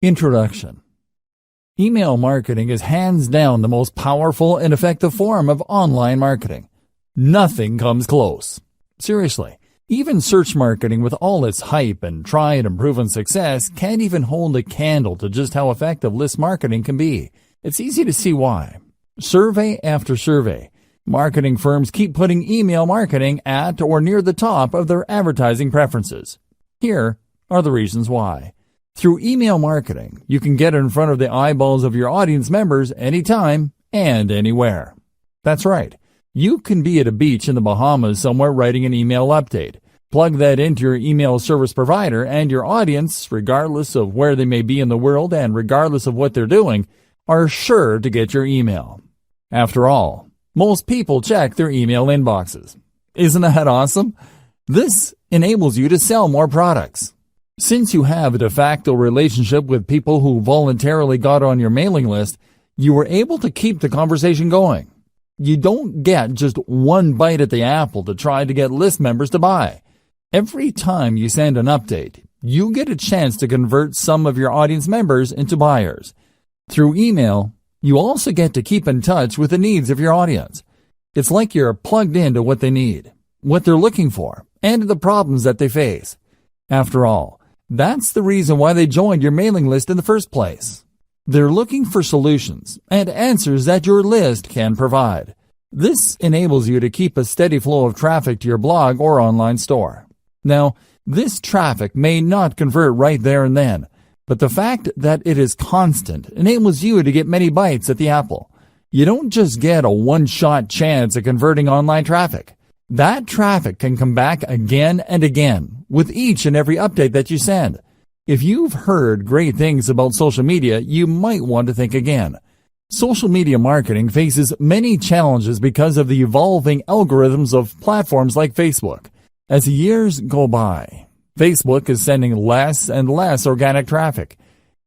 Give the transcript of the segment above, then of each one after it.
Introduction. Email marketing is hands down the most powerful and effective form of online marketing. Nothing comes close. Seriously, even search marketing with all its hype and tried and proven success can't even hold a candle to just how effective list marketing can be. It's easy to see why. Survey after survey, marketing firms keep putting email marketing at or near the top of their advertising preferences. Here are the reasons why. Through email marketing, you can get in front of the eyeballs of your audience members anytime and anywhere. That's right. You can be at a beach in the Bahamas somewhere writing an email update. Plug that into your email service provider, and your audience, regardless of where they may be in the world and regardless of what they're doing, are sure to get your email. After all, most people check their email inboxes. Isn't that awesome? This enables you to sell more products. Since you have a de facto relationship with people who voluntarily got on your mailing list, you were able to keep the conversation going. You don't get just one bite at the apple to try to get list members to buy. Every time you send an update, you get a chance to convert some of your audience members into buyers. Through email, you also get to keep in touch with the needs of your audience. It's like you're plugged into what they need, what they're looking for, and the problems that they face. After all, that's the reason why they joined your mailing list in the first place. They're looking for solutions and answers that your list can provide. This enables you to keep a steady flow of traffic to your blog or online store. Now, this traffic may not convert right there and then, but the fact that it is constant enables you to get many bites at the apple. You don't just get a one-shot chance at converting online traffic. That traffic can come back again and again with each and every update that you send. If you've heard great things about social media, you might want to think again. Social media marketing faces many challenges because of the evolving algorithms of platforms like Facebook. As the years go by, Facebook is sending less and less organic traffic.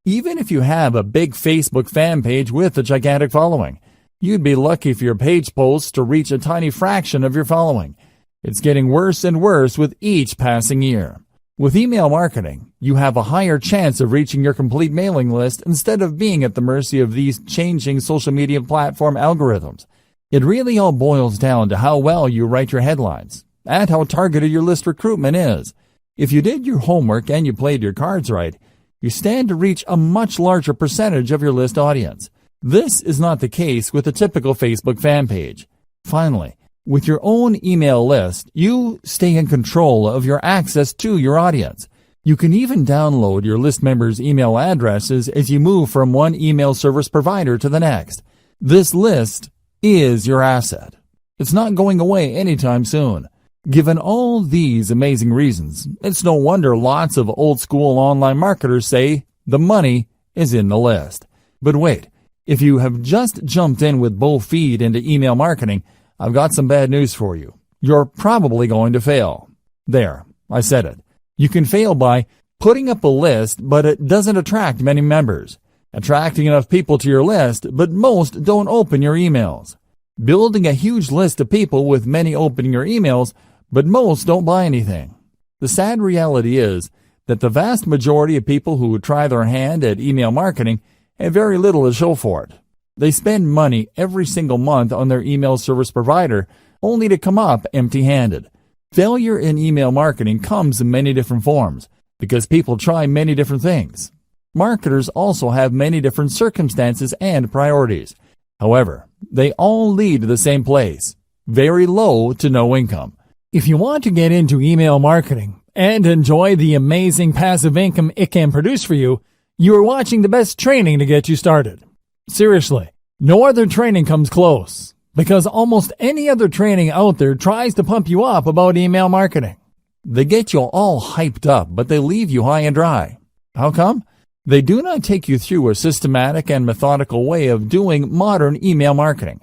Even if you have a big Facebook fan page with a gigantic following, you'd be lucky for your page posts to reach a tiny fraction of your following. It's getting worse and worse with each passing year. With email marketing, you have a higher chance of reaching your complete mailing list instead of being at the mercy of these changing social media platform algorithms. It really all boils down to how well you write your headlines and how targeted your list recruitment is. If you did your homework and you played your cards right, you stand to reach a much larger percentage of your list audience. This is not the case with a typical Facebook fan page. Finally, with your own email list, you stay in control of your access to your audience. You can even download your list members' email addresses as you move from one email service provider to the next. This list is your asset. It's not going away anytime soon. Given all these amazing reasons, it's no wonder lots of old-school online marketers say the money is in the list. But wait. If you have just jumped in with both feet into email marketing, I've got some bad news for you. You're probably going to fail. There, I said it. You can fail by putting up a list, but it doesn't attract many members. Attracting enough people to your list, but most don't open your emails. Building a huge list of people with many opening your emails, but most don't buy anything. The sad reality is that the vast majority of people who try their hand at email marketing have very little to show for it. They spend money every single month on their email service provider only to come up empty-handed. Failure in email marketing comes in many different forms because people try many different things. Marketers also have many different circumstances and priorities. However, they all lead to the same place: very low to no income. If you want to get into email marketing and enjoy the amazing passive income it can produce for you, you are watching the best training to get you started. Seriously, no other training comes close, because almost any other training out there tries to pump you up about email marketing. They get you all hyped up, but they leave you high and dry. How come? They do not take you through a systematic and methodical way of doing modern email marketing.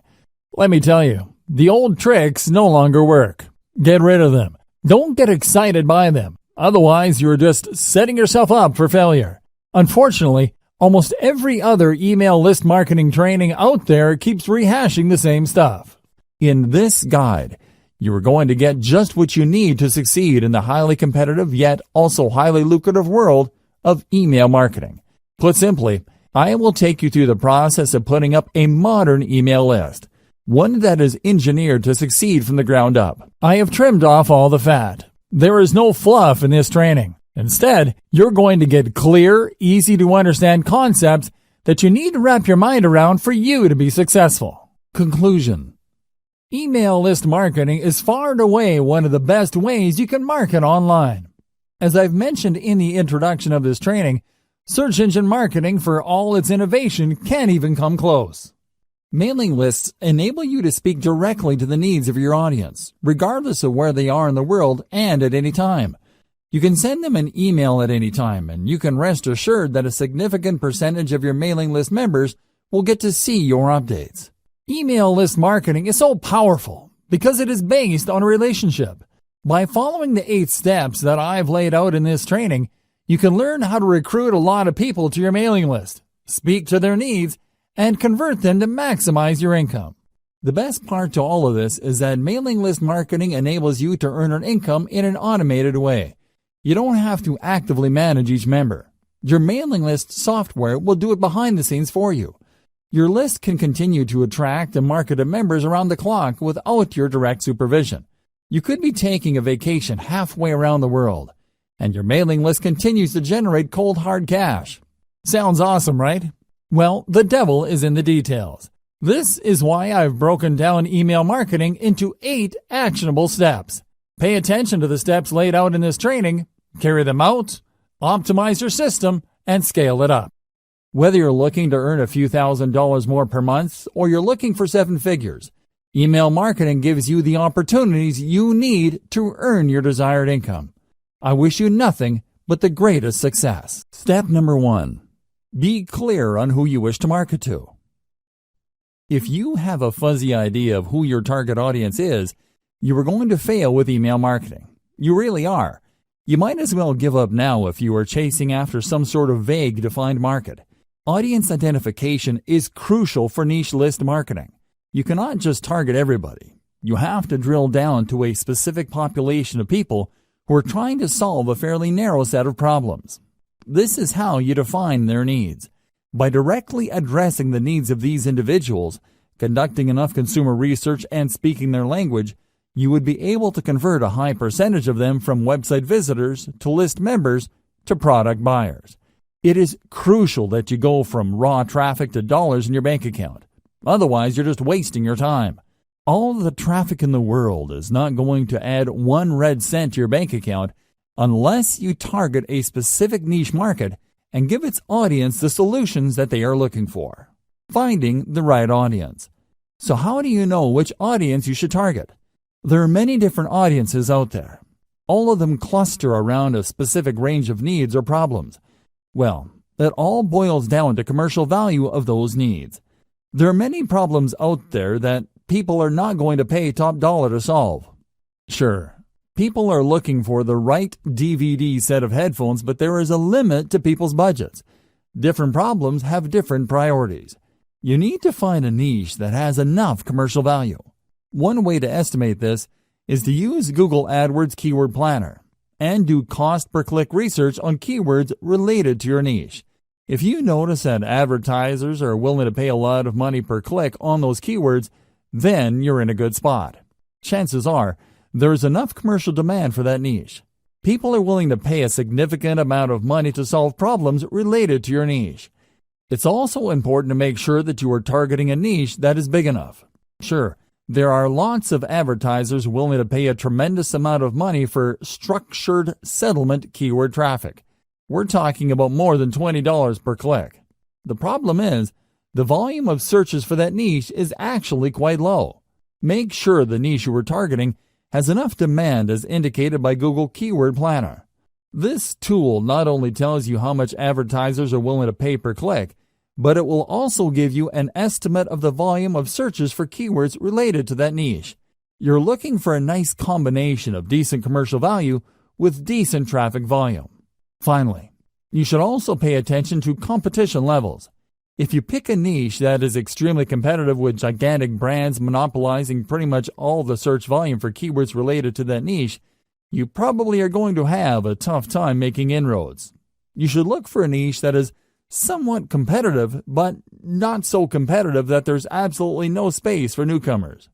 Let me tell you, the old tricks no longer work. Get rid of them. Don't get excited by them. Otherwise, you're just setting yourself up for failure. Unfortunately, almost every other email list marketing training out there keeps rehashing the same stuff. In this guide, you are going to get just what you need to succeed in the highly competitive yet also highly lucrative world of email marketing. Put simply, I will take you through the process of putting up a modern email list, one that is engineered to succeed from the ground up. I have trimmed off all the fat. There is no fluff in this training. Instead, you're going to get clear, easy to understand concepts that you need to wrap your mind around for you to be successful. Conclusion. Email list marketing is far and away one of the best ways you can market online. As I've mentioned in the introduction of this training, search engine marketing, for all its innovation, can't even come close. Mailing lists enable you to speak directly to the needs of your audience, regardless of where they are in the world and at any time. You can send them an email at any time, and you can rest assured that a significant percentage of your mailing list members will get to see your updates. Email list marketing is so powerful because it is based on a relationship. By following the 8 steps that I've laid out in this training, you can learn how to recruit a lot of people to your mailing list, speak to their needs, and convert them to maximize your income. The best part to all of this is that mailing list marketing enables you to earn an income in an automated way. You don't have to actively manage each member. Your mailing list software will do it behind the scenes for you. Your list can continue to attract and market to members around the clock without your direct supervision. You could be taking a vacation halfway around the world, and your mailing list continues to generate cold hard cash. Sounds awesome, right? Well, the devil is in the details. This is why I've broken down email marketing into 8 actionable steps. Pay attention to the steps laid out in this training, carry them out, optimize your system, and scale it up. Whether you're looking to earn a few $1,000s more per month or you're looking for 7 figures, email marketing gives you the opportunities you need to earn your desired income. I wish you nothing but the greatest success. Step number 1. Be clear on who you wish to market to. If you have a fuzzy idea of who your target audience is, you are going to fail with email marketing. You really are. You might as well give up now if you are chasing after some sort of vague defined market. Audience identification is crucial for niche list marketing. You cannot just target everybody. You have to drill down to a specific population of people who are trying to solve a fairly narrow set of problems. This is how you define their needs. By directly addressing the needs of these individuals, conducting enough consumer research, and speaking their language, you would be able to convert a high percentage of them from website visitors to list members to product buyers. It is crucial that you go from raw traffic to dollars in your bank account. Otherwise, you're just wasting your time. All the traffic in the world is not going to add 1 red cent to your bank account unless you target a specific niche market and give its audience the solutions that they are looking for. Finding the right audience. So how do you know which audience you should target? There are many different audiences out there. All of them cluster around a specific range of needs or problems. Well, it all boils down to commercial value of those needs. There are many problems out there that people are not going to pay top dollar to solve. Sure, people are looking for the right DVD set of headphones, but there is a limit to people's budgets. Different problems have different priorities. You need to find a niche that has enough commercial value. One way to estimate this is to use Google AdWords Keyword Planner and do cost per click research on keywords related to your niche. If you notice that advertisers are willing to pay a lot of money per click on those keywords, then you're in a good spot. Chances are there is enough commercial demand for that niche. People are willing to pay a significant amount of money to solve problems related to your niche. It's also important to make sure that you are targeting a niche that is big enough. Sure, there are lots of advertisers willing to pay a tremendous amount of money for structured settlement keyword traffic. We're talking about more than $20 per click. The problem is, the volume of searches for that niche is actually quite low. Make sure the niche you are targeting has enough demand as indicated by Google Keyword Planner. This tool not only tells you how much advertisers are willing to pay per click, but it will also give you an estimate of the volume of searches for keywords related to that niche. You're looking for a nice combination of decent commercial value with decent traffic volume. Finally, you should also pay attention to competition levels. If you pick a niche that is extremely competitive with gigantic brands monopolizing pretty much all the search volume for keywords related to that niche, you probably are going to have a tough time making inroads. You should look for a niche that is somewhat competitive, but not so competitive that there's absolutely no space for newcomers.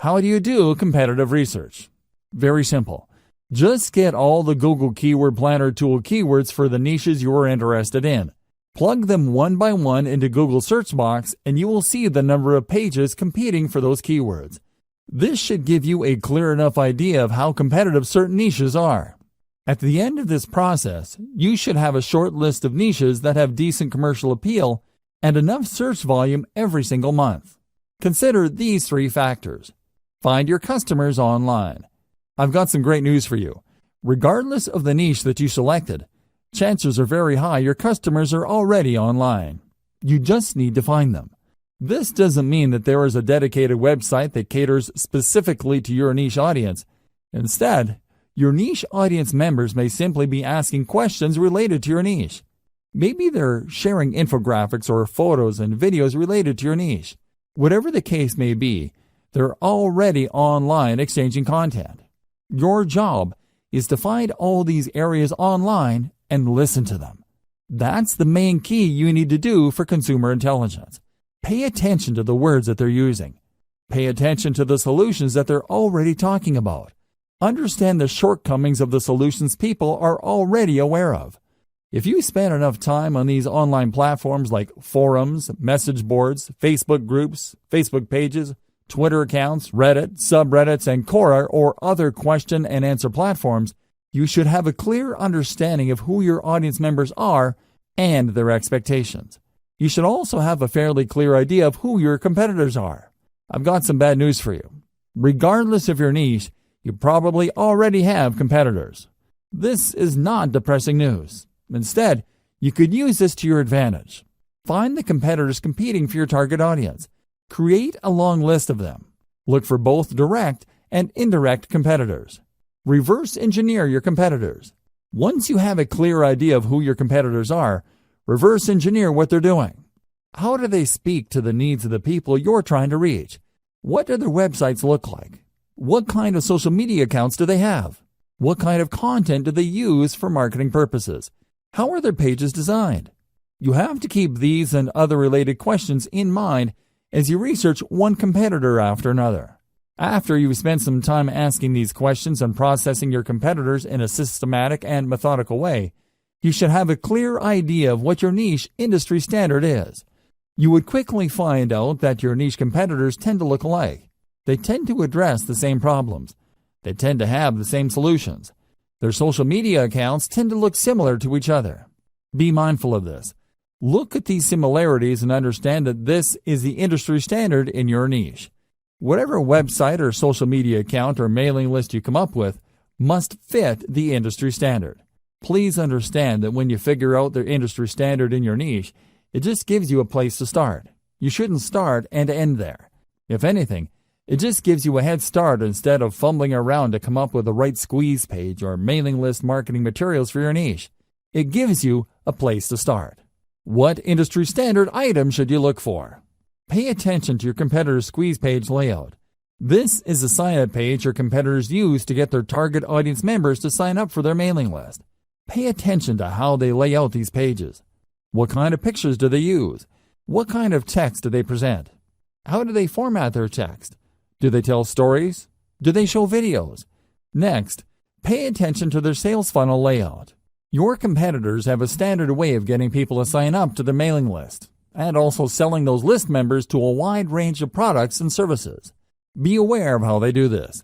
How do you do competitive research? Very simple. Just get all the Google Keyword Planner tool keywords for the niches you are interested in. Plug them one by one into Google search box and you will see the number of pages competing for those keywords. This should give you a clear enough idea of how competitive certain niches are. At the end of this process, you should have a short list of niches that have decent commercial appeal and enough search volume every single month. Consider these 3 factors. Find your customers online. I've got some great news for you. Regardless of the niche that you selected, chances are very high your customers are already online. You just need to find them. This doesn't mean that there is a dedicated website that caters specifically to your niche audience. Instead, your niche audience members may simply be asking questions related to your niche. Maybe they're sharing infographics or photos and videos related to your niche. Whatever the case may be, they're already online exchanging content. Your job is to find all these areas online and listen to them. That's the main key you need to do for consumer intelligence. Pay attention to the words that they're using. Pay attention to the solutions that they're already talking about. Understand the shortcomings of the solutions people are already aware of. If you spend enough time on these online platforms like forums, message boards, Facebook groups, Facebook pages, Twitter accounts, Reddit, subreddits, and Quora or other question and answer platforms, you should have a clear understanding of who your audience members are and their expectations. You should also have a fairly clear idea of who your competitors are. I've got some bad news for you. Regardless of your niche, you probably already have competitors. This is not depressing news. Instead, you could use this to your advantage. Find the competitors competing for your target audience. Create a long list of them. Look for both direct and indirect competitors. Reverse engineer your competitors. Once you have a clear idea of who your competitors are, reverse engineer what they're doing. How do they speak to the needs of the people you're trying to reach? What do their websites look like? What kind of social media accounts do they have? What kind of content do they use for marketing purposes? How are their pages designed? You have to keep these and other related questions in mind as you research one competitor after another. After you've spent some time asking these questions and processing your competitors in a systematic and methodical way, you should have a clear idea of what your niche industry standard is. You would quickly find out that your niche competitors tend to look alike. They tend to address the same problems. They tend to have the same solutions. Their social media accounts tend to look similar to each other. Be mindful of this. Look at these similarities and understand that this is the industry standard in your niche. Whatever website or social media account or mailing list you come up with must fit the industry standard. Please understand that when you figure out the industry standard in your niche, it just gives you a place to start. You shouldn't start and end there. If anything, it just gives you a head start instead of fumbling around to come up with the right squeeze page or mailing list marketing materials for your niche. It gives you a place to start. What industry standard item should you look for? Pay attention to your competitor's squeeze page layout. This is a sign-up page your competitors use to get their target audience members to sign up for their mailing list. Pay attention to how they lay out these pages. What kind of pictures do they use? What kind of text do they present? How do they format their text? Do they tell stories? Do they show videos? Next, pay attention to their sales funnel layout. Your competitors have a standard way of getting people to sign up to their mailing list, and also selling those list members to a wide range of products and services. Be aware of how they do this.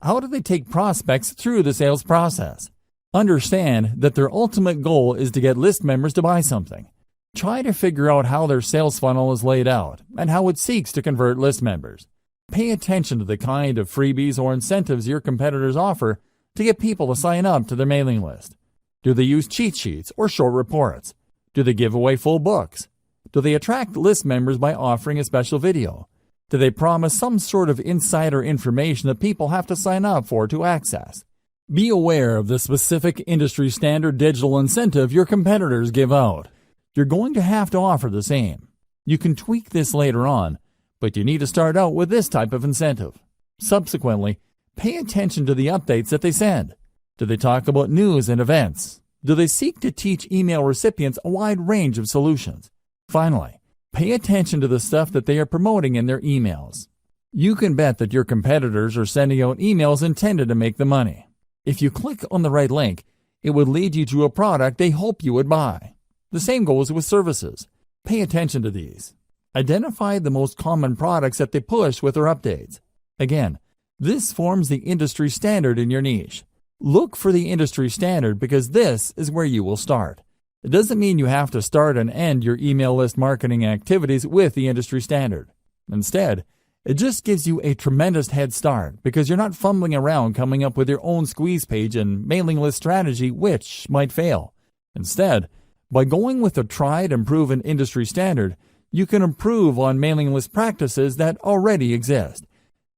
How do they take prospects through the sales process? Understand that their ultimate goal is to get list members to buy something. Try to figure out how their sales funnel is laid out and how it seeks to convert list members. Pay attention to the kind of freebies or incentives your competitors offer to get people to sign up to their mailing list. Do they use cheat sheets or short reports? Do they give away full books? Do they attract list members by offering a special video? Do they promise some sort of insider information that people have to sign up for to access? Be aware of the specific industry standard digital incentive your competitors give out. You're going to have to offer the same. You can tweak this later on, but you need to start out with this type of incentive. Subsequently, pay attention to the updates that they send. Do they talk about news and events? Do they seek to teach email recipients a wide range of solutions? Finally, pay attention to the stuff that they are promoting in their emails. You can bet that your competitors are sending out emails intended to make them money. If you click on the right link, it would lead you to a product they hope you would buy. The same goes with services. Pay attention to these. Identify the most common products that they push with their updates. Again, this forms the industry standard in your niche. Look for the industry standard because this is where you will start. It doesn't mean you have to start and end your email list marketing activities with the industry standard. Instead, it just gives you a tremendous head start because you're not fumbling around coming up with your own squeeze page and mailing list strategy which might fail. Instead, by going with a tried and proven industry standard, you can improve on mailing list practices that already exist.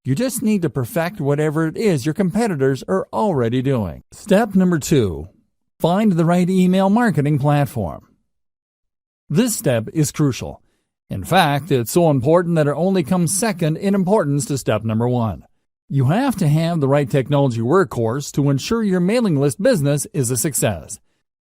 You just need to perfect whatever it is your competitors are already doing. Step number 2. Find the right email marketing platform. This step is crucial. In fact, it's so important that it only comes second in importance to step number 1. You have to have the right technology workhorse to ensure your mailing list business is a success.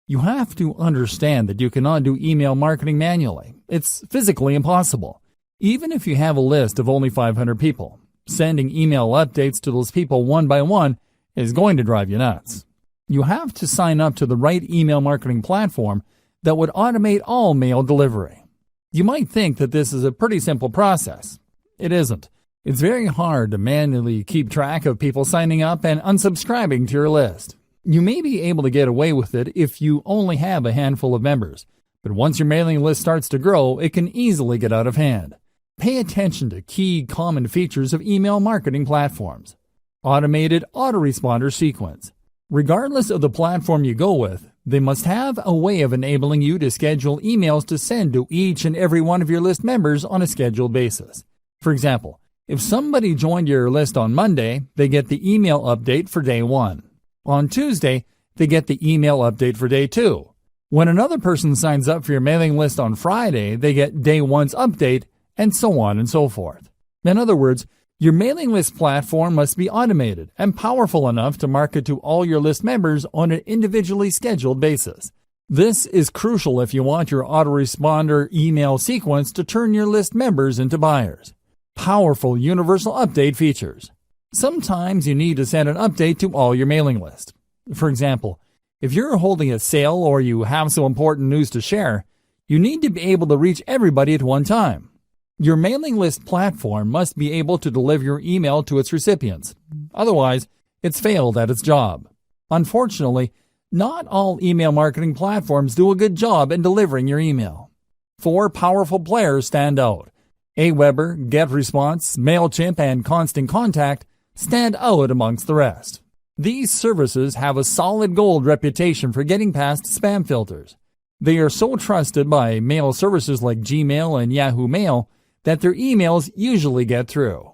You have to understand that you cannot do email marketing manually. It's physically impossible. Even if you have a list of only 500 people, sending email updates to those people one by one is going to drive you nuts. You have to sign up to the right email marketing platform that would automate all mail delivery. You might think that this is a pretty simple process. It isn't. It's very hard to manually keep track of people signing up and unsubscribing to your list. You may be able to get away with it if you only have a handful of members, but once your mailing list starts to grow, it can easily get out of hand. Pay attention to key common features of email marketing platforms. Automated autoresponder sequence. Regardless of the platform you go with, they must have a way of enabling you to schedule emails to send to each and every one of your list members on a scheduled basis. For example, if somebody joined your list on Monday, they get the email update for day 1. On Tuesday, they get the email update for day 2. When another person signs up for your mailing list on Friday, they get day 1's update, and so on and so forth. In other words, your mailing list platform must be automated and powerful enough to market to all your list members on an individually scheduled basis. This is crucial if you want your autoresponder email sequence to turn your list members into buyers. Powerful universal update features. Sometimes you need to send an update to all your mailing list. For example, if you're holding a sale or you have some important news to share, you need to be able to reach everybody at one time. Your mailing list platform must be able to deliver your email to its recipients. Otherwise, it's failed at its job. Unfortunately, not all email marketing platforms do a good job in delivering your email. 4 powerful players stand out. Aweber, GetResponse, MailChimp, and Constant Contact stand out amongst the rest. These services have a solid gold reputation for getting past spam filters. They are so trusted by mail services like Gmail and Yahoo Mail that their emails usually get through.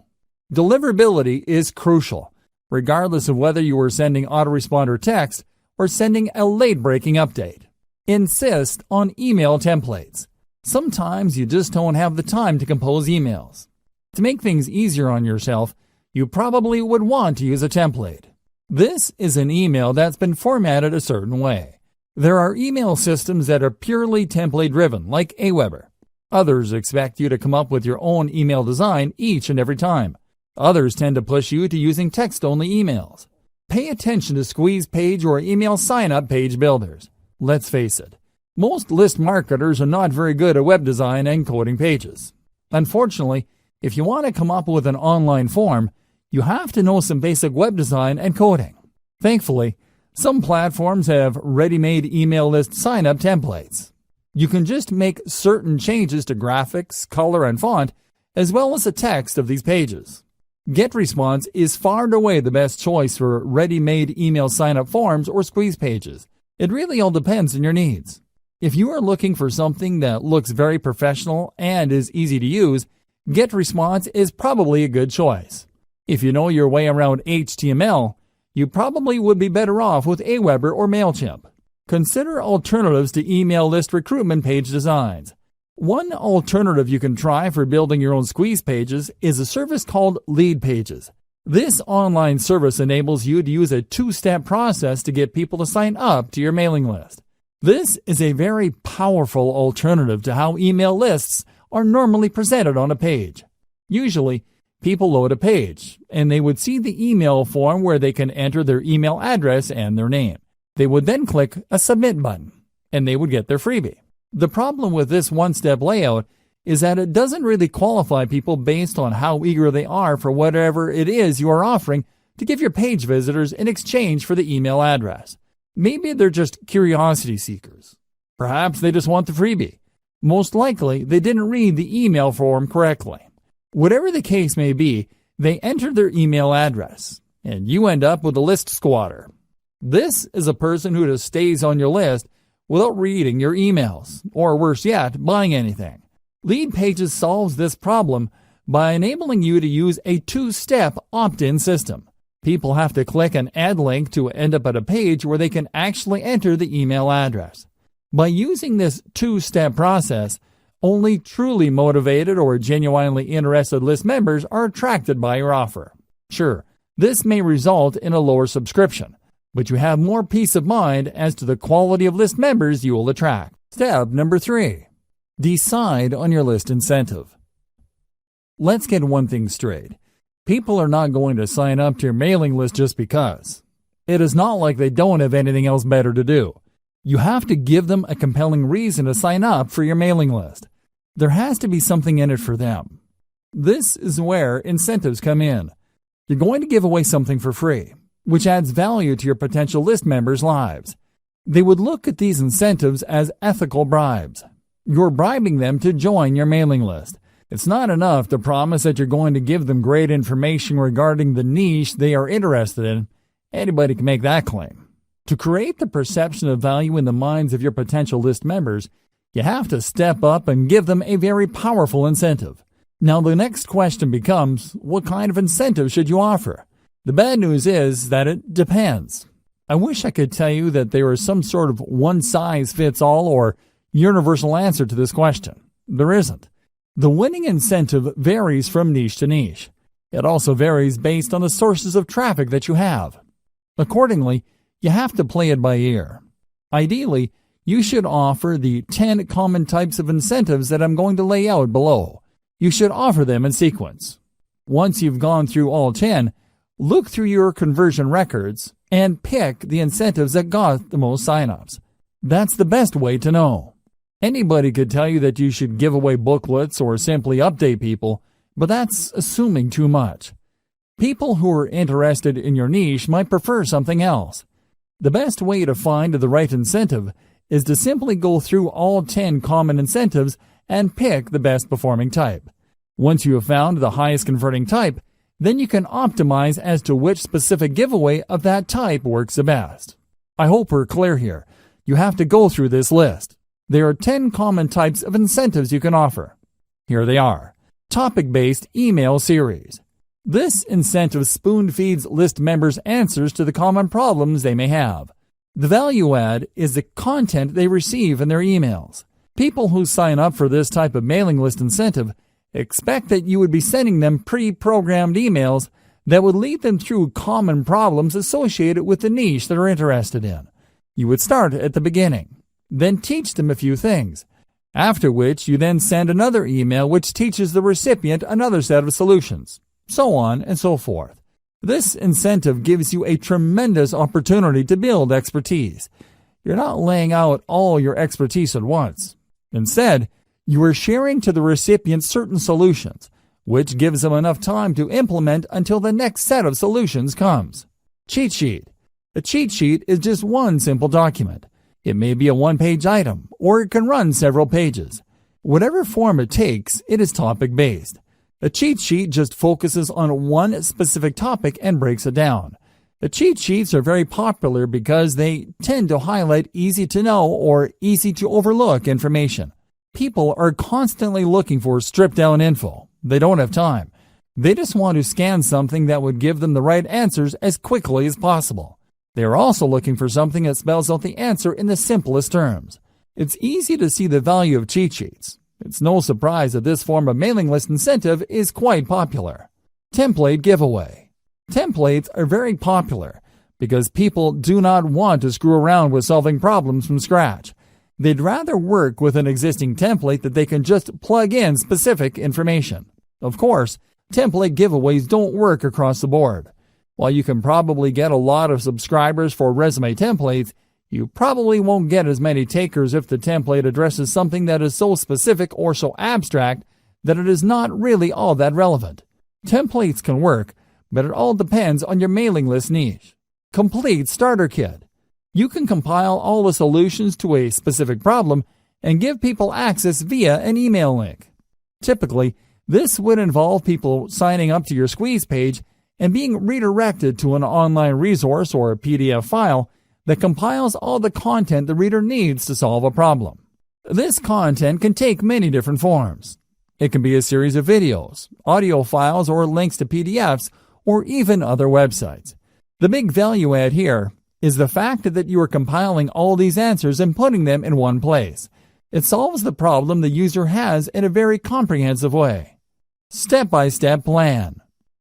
Deliverability is crucial, regardless of whether you are sending autoresponder text or sending a late-breaking update. Insist on email templates. Sometimes you just don't have the time to compose emails. To make things easier on yourself, you probably would want to use a template. This is an email that's been formatted a certain way. There are email systems that are purely template-driven, like Aweber. Others expect you to come up with your own email design each and every time. Others tend to push you to using text-only emails. Pay attention to squeeze page or email sign-up page builders. Let's face it, most list marketers are not very good at web design and coding pages. Unfortunately, if you want to come up with an online form, you have to know some basic web design and coding. Thankfully, some platforms have ready-made email list sign-up templates. You can just make certain changes to graphics, color, and font, as well as the text of these pages. GetResponse is far and away the best choice for ready-made email sign-up forms or squeeze pages. It really all depends on your needs. If you are looking for something that looks very professional and is easy to use, GetResponse is probably a good choice. If you know your way around HTML, you probably would be better off with Aweber or MailChimp. Consider alternatives to email list recruitment page designs. One alternative you can try for building your own squeeze pages is a service called Lead Pages. This online service enables you to use a two-step process to get people to sign up to your mailing list. This is a very powerful alternative to how email lists are normally presented on a page. Usually, people load a page, and they would see the email form where they can enter their email address and their name. They would then click a submit button, and they would get their freebie. The problem with this one-step layout is that it doesn't really qualify people based on how eager they are for whatever it is you are offering to give your page visitors in exchange for the email address. Maybe they're just curiosity seekers. Perhaps they just want the freebie. Most likely, they didn't read the email form correctly. Whatever the case may be, they entered their email address, and you end up with a list squatter. This is a person who just stays on your list without reading your emails, or worse yet, buying anything. Lead Pages solves this problem by enabling you to use a two-step opt-in system. People have to click an add link to end up at a page where they can actually enter the email address. By using this two-step process, only truly motivated or genuinely interested list members are attracted by your offer. Sure, this may result in a lower subscription, but you have more peace of mind as to the quality of list members you will attract. Step number 3. Decide on your list incentive. Let's get one thing straight. People are not going to sign up to your mailing list just because. It is not like they don't have anything else better to do. You have to give them a compelling reason to sign up for your mailing list. There has to be something in it for them. This is where incentives come in. You're going to give away something for free, which adds value to your potential list members' lives. They would look at these incentives as ethical bribes. You're bribing them to join your mailing list. It's not enough to promise that you're going to give them great information regarding the niche they are interested in. Anybody can make that claim. To create the perception of value in the minds of your potential list members, you have to step up and give them a very powerful incentive. Now, the next question becomes, what kind of incentive should you offer? The bad news is that it depends. I wish I could tell you that there is some sort of one-size-fits-all or universal answer to this question. There isn't. The winning incentive varies from niche to niche. It also varies based on the sources of traffic that you have. Accordingly, you have to play it by ear. Ideally, you should offer the 10 common types of incentives that I'm going to lay out below. You should offer them in sequence. Once you've gone through all 10, look through your conversion records and pick the incentives that got the most signups. That's the best way to know. Anybody could tell you that you should give away booklets or simply update people, but that's assuming too much. People who are interested in your niche might prefer something else. The best way to find the right incentive is to simply go through all 10 common incentives and pick the best performing type. Once you have found the highest converting type, then you can optimize as to which specific giveaway of that type works the best. I hope we're clear here. You have to go through this list. There are 10 common types of incentives you can offer. Here they are. Topic-based email series. This incentive spoon-feeds list members answers to the common problems they may have. The value add is the content they receive in their emails. People who sign up for this type of mailing list incentive expect that you would be sending them pre-programmed emails that would lead them through common problems associated with the niche they're interested in. You would start at the beginning, then teach them a few things, after which you then send another email which teaches the recipient another set of solutions, so on and so forth. This incentive gives you a tremendous opportunity to build expertise. You're not laying out all your expertise at once. Instead, you are sharing to the recipient certain solutions, which gives them enough time to implement until the next set of solutions comes. Cheat sheet. A cheat sheet is just one simple document. It may be a one-page item, or it can run several pages. Whatever form it takes, it is topic-based. A cheat sheet just focuses on one specific topic and breaks it down. The cheat sheets are very popular because they tend to highlight easy-to-know or easy-to-overlook information. People are constantly looking for stripped-down info. They don't have time. They just want to scan something that would give them the right answers as quickly as possible. They are also looking for something that spells out the answer in the simplest terms. It's easy to see the value of cheat sheets. It's no surprise that this form of mailing list incentive is quite popular. Template giveaway. Templates are very popular because people do not want to screw around with solving problems from scratch. They'd rather work with an existing template that they can just plug in specific information. Of course, template giveaways don't work across the board. While you can probably get a lot of subscribers for resume templates, you probably won't get as many takers if the template addresses something that is so specific or so abstract that it is not really all that relevant. Templates can work, but it all depends on your mailing list niche. Complete Starter Kit. You can compile all the solutions to a specific problem and give people access via an email link. Typically, this would involve people signing up to your squeeze page and being redirected to an online resource or a PDF file that compiles all the content the reader needs to solve a problem. This content can take many different forms. It can be a series of videos, audio files, or links to PDFs, or even other websites. The big value add here is the fact that you are compiling all these answers and putting them in one place. It solves the problem the user has in a very comprehensive way. Step-by-step plan.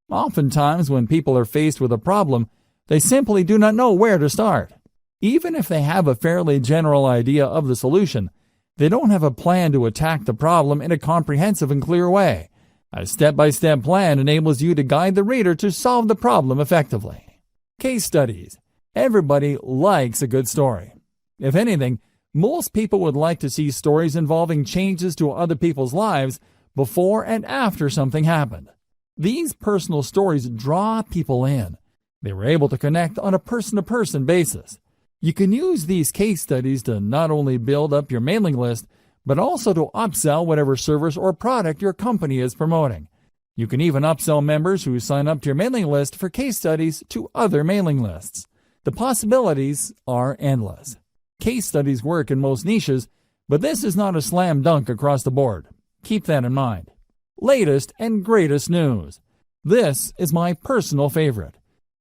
Oftentimes, when people are faced with a problem, they simply do not know where to start. Even if they have a fairly general idea of the solution, they don't have a plan to attack the problem in a comprehensive and clear way. A step-by-step plan enables you to guide the reader to solve the problem effectively. Case studies. Everybody likes a good story. If anything, most people would like to see stories involving changes to other people's lives before and after something happened. These personal stories draw people in. They were able to connect on a person-to-person basis. You can use these case studies to not only build up your mailing list, but also to upsell whatever service or product your company is promoting. You can even upsell members who sign up to your mailing list for case studies to other mailing lists. The possibilities are endless. Case studies work in most niches, but this is not a slam dunk across the board. Keep that in mind. Latest and greatest news. This is my personal favorite.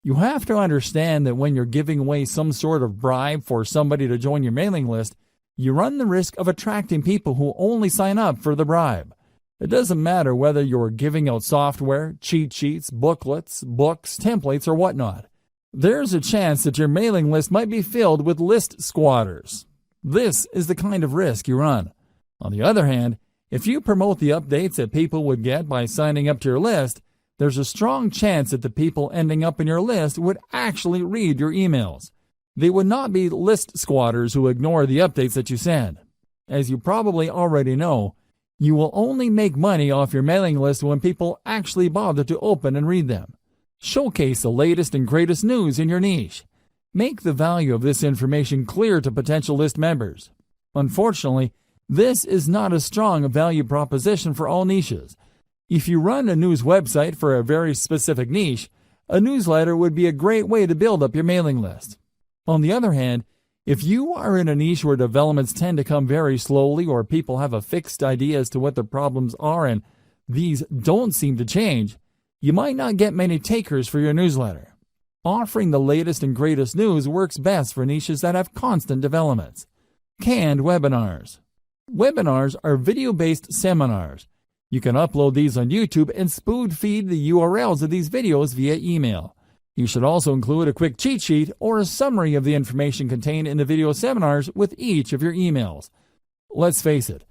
You have to understand that when you're giving away some sort of bribe for somebody to join your mailing list, you run the risk of attracting people who only sign up for the bribe. It doesn't matter whether you're giving out software, cheat sheets, booklets, books, templates, or whatnot. There's a chance that your mailing list might be filled with list squatters. This is the kind of risk you run. On the other hand, if you promote the updates that people would get by signing up to your list, there's a strong chance that the people ending up in your list would actually read your emails. They would not be list squatters who ignore the updates that you send. As you probably already know, you will only make money off your mailing list when people actually bother to open and read them. Showcase the latest and greatest news in your niche. Make the value of this information clear to potential list members. Unfortunately, this is not a strong value proposition for all niches. If you run a news website for a very specific niche, a newsletter would be a great way to build up your mailing list. On the other hand, if you are in a niche where developments tend to come very slowly or people have a fixed idea as to what the problems are and these don't seem to change, you might not get many takers for your newsletter. Offering the latest and greatest news works best for niches that have constant developments. Canned webinars. Webinars are video-based seminars. You can upload these on YouTube and spoon-feed the URLs of these videos via email. You should also include a quick cheat sheet or a summary of the information contained in the video seminars with each of your emails. Let's face it,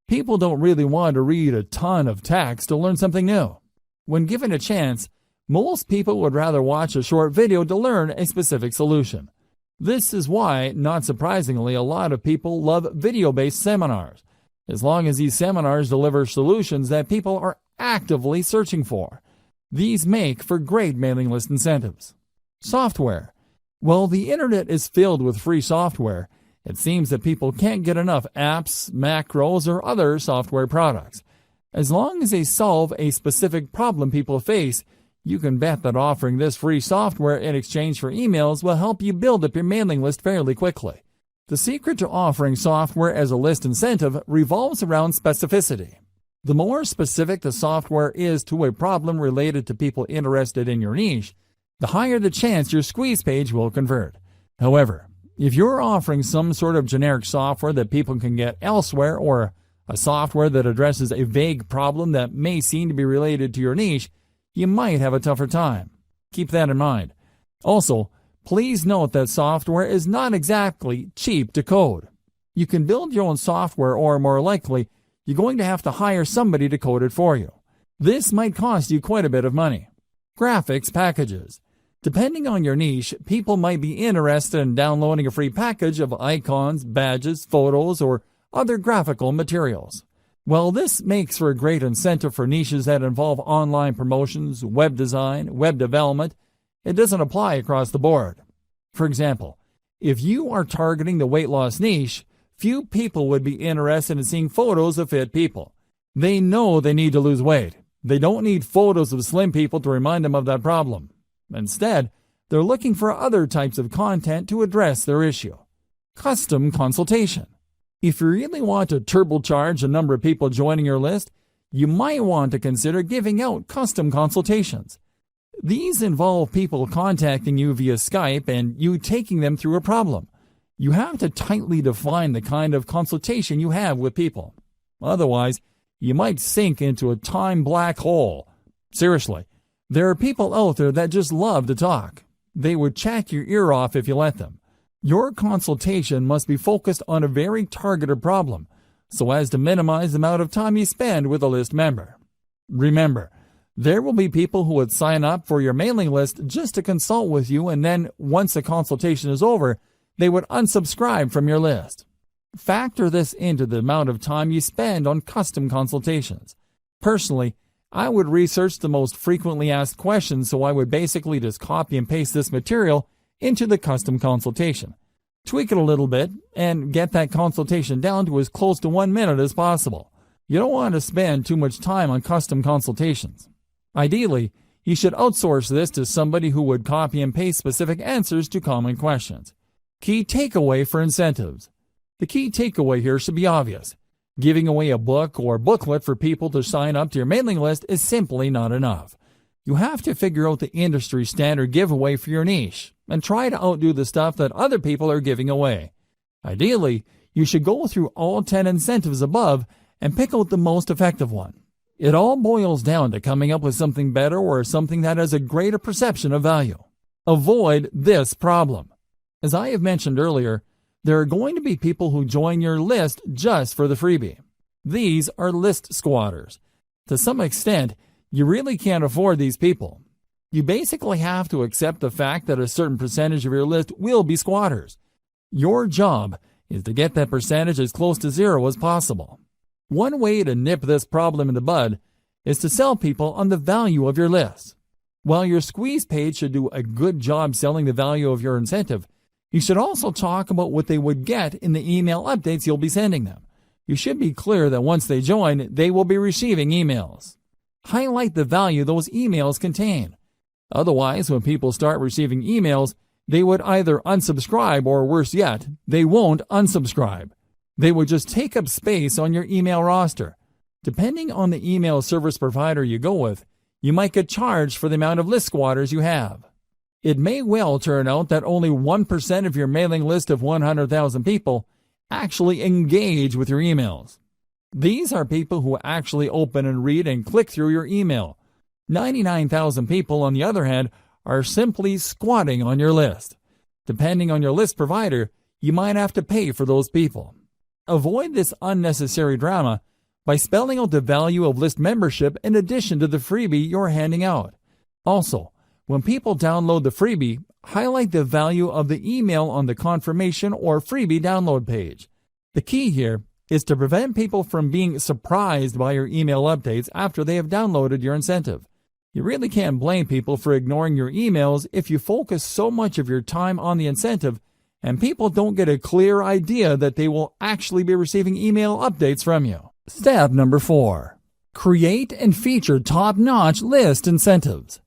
people don't really want to read a ton of text to learn something new. When given a chance, most people would rather watch a short video to learn a specific solution. This is why, not surprisingly, a lot of people love video-based seminars, as long as these seminars deliver solutions that people are actively searching for. These make for great mailing list incentives. Software. While the internet is filled with free software, it seems that people can't get enough apps, macros, or other software products. As long as they solve a specific problem people face, you can bet that offering this free software in exchange for emails will help you build up your mailing list fairly quickly. The secret to offering software as a list incentive revolves around specificity. The more specific the software is to a problem related to people interested in your niche, the higher the chance your squeeze page will convert. However, if you're offering some sort of generic software that people can get elsewhere or a software that addresses a vague problem that may seem to be related to your niche, you might have a tougher time. Keep that in mind. Also, please note that software is not exactly cheap to code. You can build your own software, or more likely, you're going to have to hire somebody to code it for you. This might cost you quite a bit of money. Graphics packages. Depending on your niche, people might be interested in downloading a free package of icons, badges, photos, or other graphical materials. While this makes for a great incentive for niches that involve online promotions, web design, web development, it doesn't apply across the board. For example, if you are targeting the weight loss niche, few people would be interested in seeing photos of fit people. They know they need to lose weight. They don't need photos of slim people to remind them of that problem. Instead, they're looking for other types of content to address their issue. Custom consultation. If you really want to turbocharge the number of people joining your list, you might want to consider giving out custom consultations. These involve people contacting you via Skype and you taking them through a problem. You have to tightly define the kind of consultation you have with people. Otherwise, you might sink into a time black hole. Seriously, there are people out there that just love to talk. They would chat your ear off if you let them. Your consultation must be focused on a very targeted problem, so as to minimize the amount of time you spend with a list member. Remember, there will be people who would sign up for your mailing list just to consult with you, and then once the consultation is over, they would unsubscribe from your list. Factor this into the amount of time you spend on custom consultations. Personally, I would research the most frequently asked questions, so I would basically just copy and paste this material into the custom consultation. Tweak it a little bit and get that consultation down to as close to 1 minute as possible. You don't want to spend too much time on custom consultations. Ideally, you should outsource this to somebody who would copy and paste specific answers to common questions. Key takeaway for incentives. The key takeaway here should be obvious. Giving away a book or booklet for people to sign up to your mailing list is simply not enough. You have to figure out the industry standard giveaway for your niche and try to outdo the stuff that other people are giving away. Ideally, you should go through all 10 incentives above and pick out the most effective one. It all boils down to coming up with something better or something that has a greater perception of value. Avoid this problem. As I have mentioned earlier, there are going to be people who join your list just for the freebie. These are list squatters. To some extent, you really can't afford these people. You basically have to accept the fact that a certain percentage of your list will be squatters. Your job is to get that percentage as close to zero as possible. One way to nip this problem in the bud is to sell people on the value of your list. While your squeeze page should do a good job selling the value of your incentive, you should also talk about what they would get in the email updates you'll be sending them. You should be clear that once they join, they will be receiving emails. Highlight the value those emails contain. Otherwise, when people start receiving emails, they would either unsubscribe or, worse yet, they won't unsubscribe. They would just take up space on your email roster. Depending on the email service provider you go with, you might get charged for the amount of list squatters you have. It may well turn out that only 1% of your mailing list of 100,000 people actually engage with your emails. These are people who actually open and read and click through your email. 99,000 people, on the other hand, are simply squatting on your list. Depending on your list provider, you might have to pay for those people. Avoid this unnecessary drama by spelling out the value of list membership in addition to the freebie you're handing out. Also, when people download the freebie, highlight the value of the email on the confirmation or freebie download page. The key here is to prevent people from being surprised by your email updates after they have downloaded your incentive. You really can't blame people for ignoring your emails if you focus so much of your time on the incentive and people don't get a clear idea that they will actually be receiving email updates from you. Step number 4. Create and feature top-notch list incentives.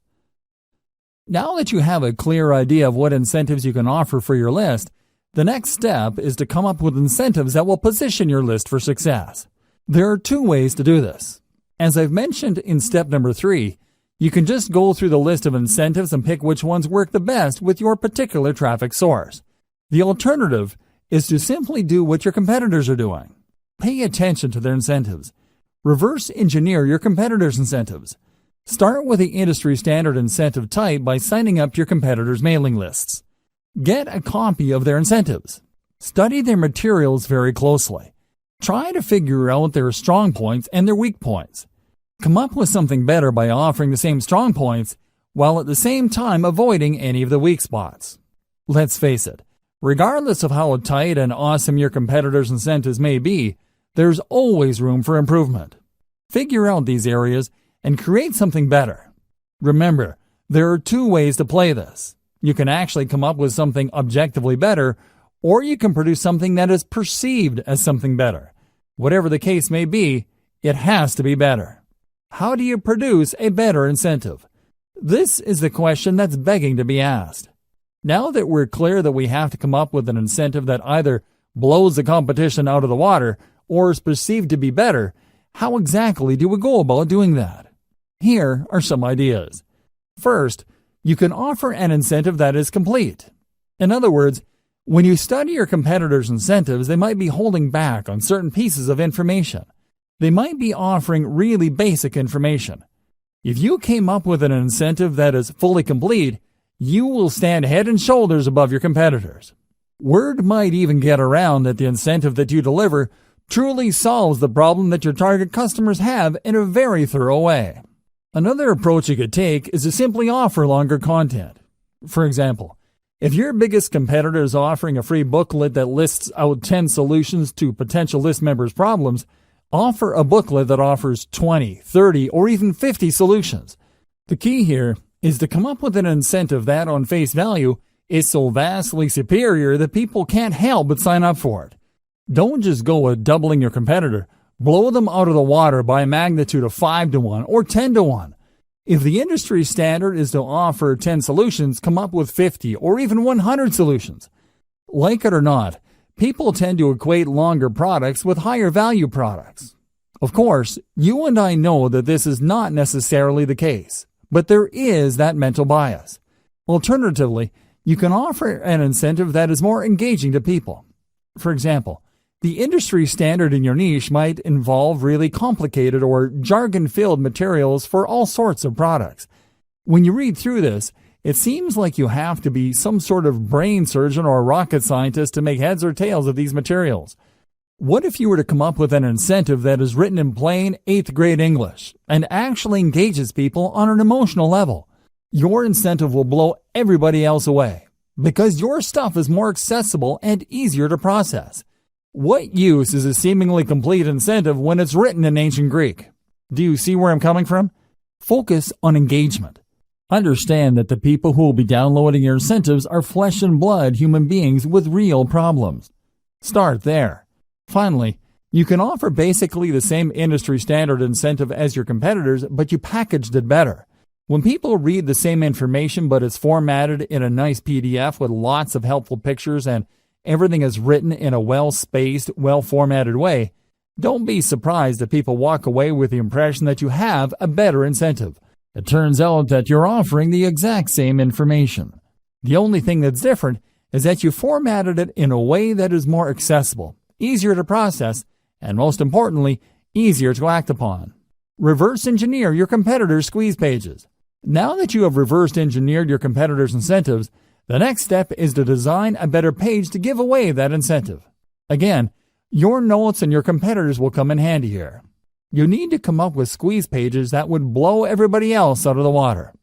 Now that you have a clear idea of what incentives you can offer for your list, the next step is to come up with incentives that will position your list for success. There are 2 ways to do this. As I've mentioned in step number 3, you can just go through the list of incentives and pick which ones work the best with your particular traffic source. The alternative is to simply do what your competitors are doing. Pay attention to their incentives. Reverse engineer your competitors' incentives. Start with the industry standard incentive type by signing up your competitors' mailing lists. Get a copy of their incentives. Study their materials very closely. Try to figure out their strong points and their weak points. Come up with something better by offering the same strong points while at the same time avoiding any of the weak spots. Let's face it, regardless of how tight and awesome your competitors' incentives may be, there's always room for improvement. Figure out these areas and create something better. Remember, there are two ways to play this. You can actually come up with something objectively better, or you can produce something that is perceived as something better. Whatever the case may be, it has to be better. How do you produce a better incentive? This is the question that's begging to be asked. Now that we're clear that we have to come up with an incentive that either blows the competition out of the water or is perceived to be better, how exactly do we go about doing that? Here are some ideas. First, you can offer an incentive that is complete. In other words, when you study your competitors' incentives, they might be holding back on certain pieces of information. They might be offering really basic information. If you came up with an incentive that is fully complete, you will stand head and shoulders above your competitors. Word might even get around that the incentive that you deliver truly solves the problem that your target customers have in a very thorough way. Another approach you could take is to simply offer longer content. For example, if your biggest competitor is offering a free booklet that lists out 10 solutions to potential list members' problems, offer a booklet that offers 20, 30, or even 50 solutions. The key here is to come up with an incentive that, on face value, is so vastly superior that people can't help but sign up for it. Don't just go with doubling your competitor. Blow them out of the water by a magnitude of 5 to 1 or 10 to 1. If the industry standard is to offer 10 solutions, come up with 50 or even 100 solutions. Like it or not, people tend to equate longer products with higher value products. Of course, you and I know that this is not necessarily the case, but there is that mental bias. Alternatively, you can offer an incentive that is more engaging to people. For example, the industry standard in your niche might involve really complicated or jargon-filled materials for all sorts of products. When you read through this, it seems like you have to be some sort of brain surgeon or a rocket scientist to make heads or tails of these materials. What if you were to come up with an incentive that is written in plain 8th grade English and actually engages people on an emotional level? Your incentive will blow everybody else away because your stuff is more accessible and easier to process. What use is a seemingly complete incentive when it's written in ancient Greek? Do you see where I'm coming from? Focus on engagement. Understand that the people who will be downloading your incentives are flesh and blood human beings with real problems. Start there. Finally, you can offer basically the same industry standard incentive as your competitors, but you packaged it better. When people read the same information but it's formatted in a nice PDF with lots of helpful pictures and everything is written in a well-spaced, well-formatted way, don't be surprised if people walk away with the impression that you have a better incentive. It turns out that you're offering the exact same information. The only thing that's different is that you formatted it in a way that is more accessible, easier to process, and most importantly, easier to act upon. Reverse engineer your competitors' squeeze pages. Now that you have reverse engineered your competitors' incentives, the next step is to design a better page to give away that incentive. Again, your notes and your competitors will come in handy here. You need to come up with squeeze pages that would blow everybody else out of the water.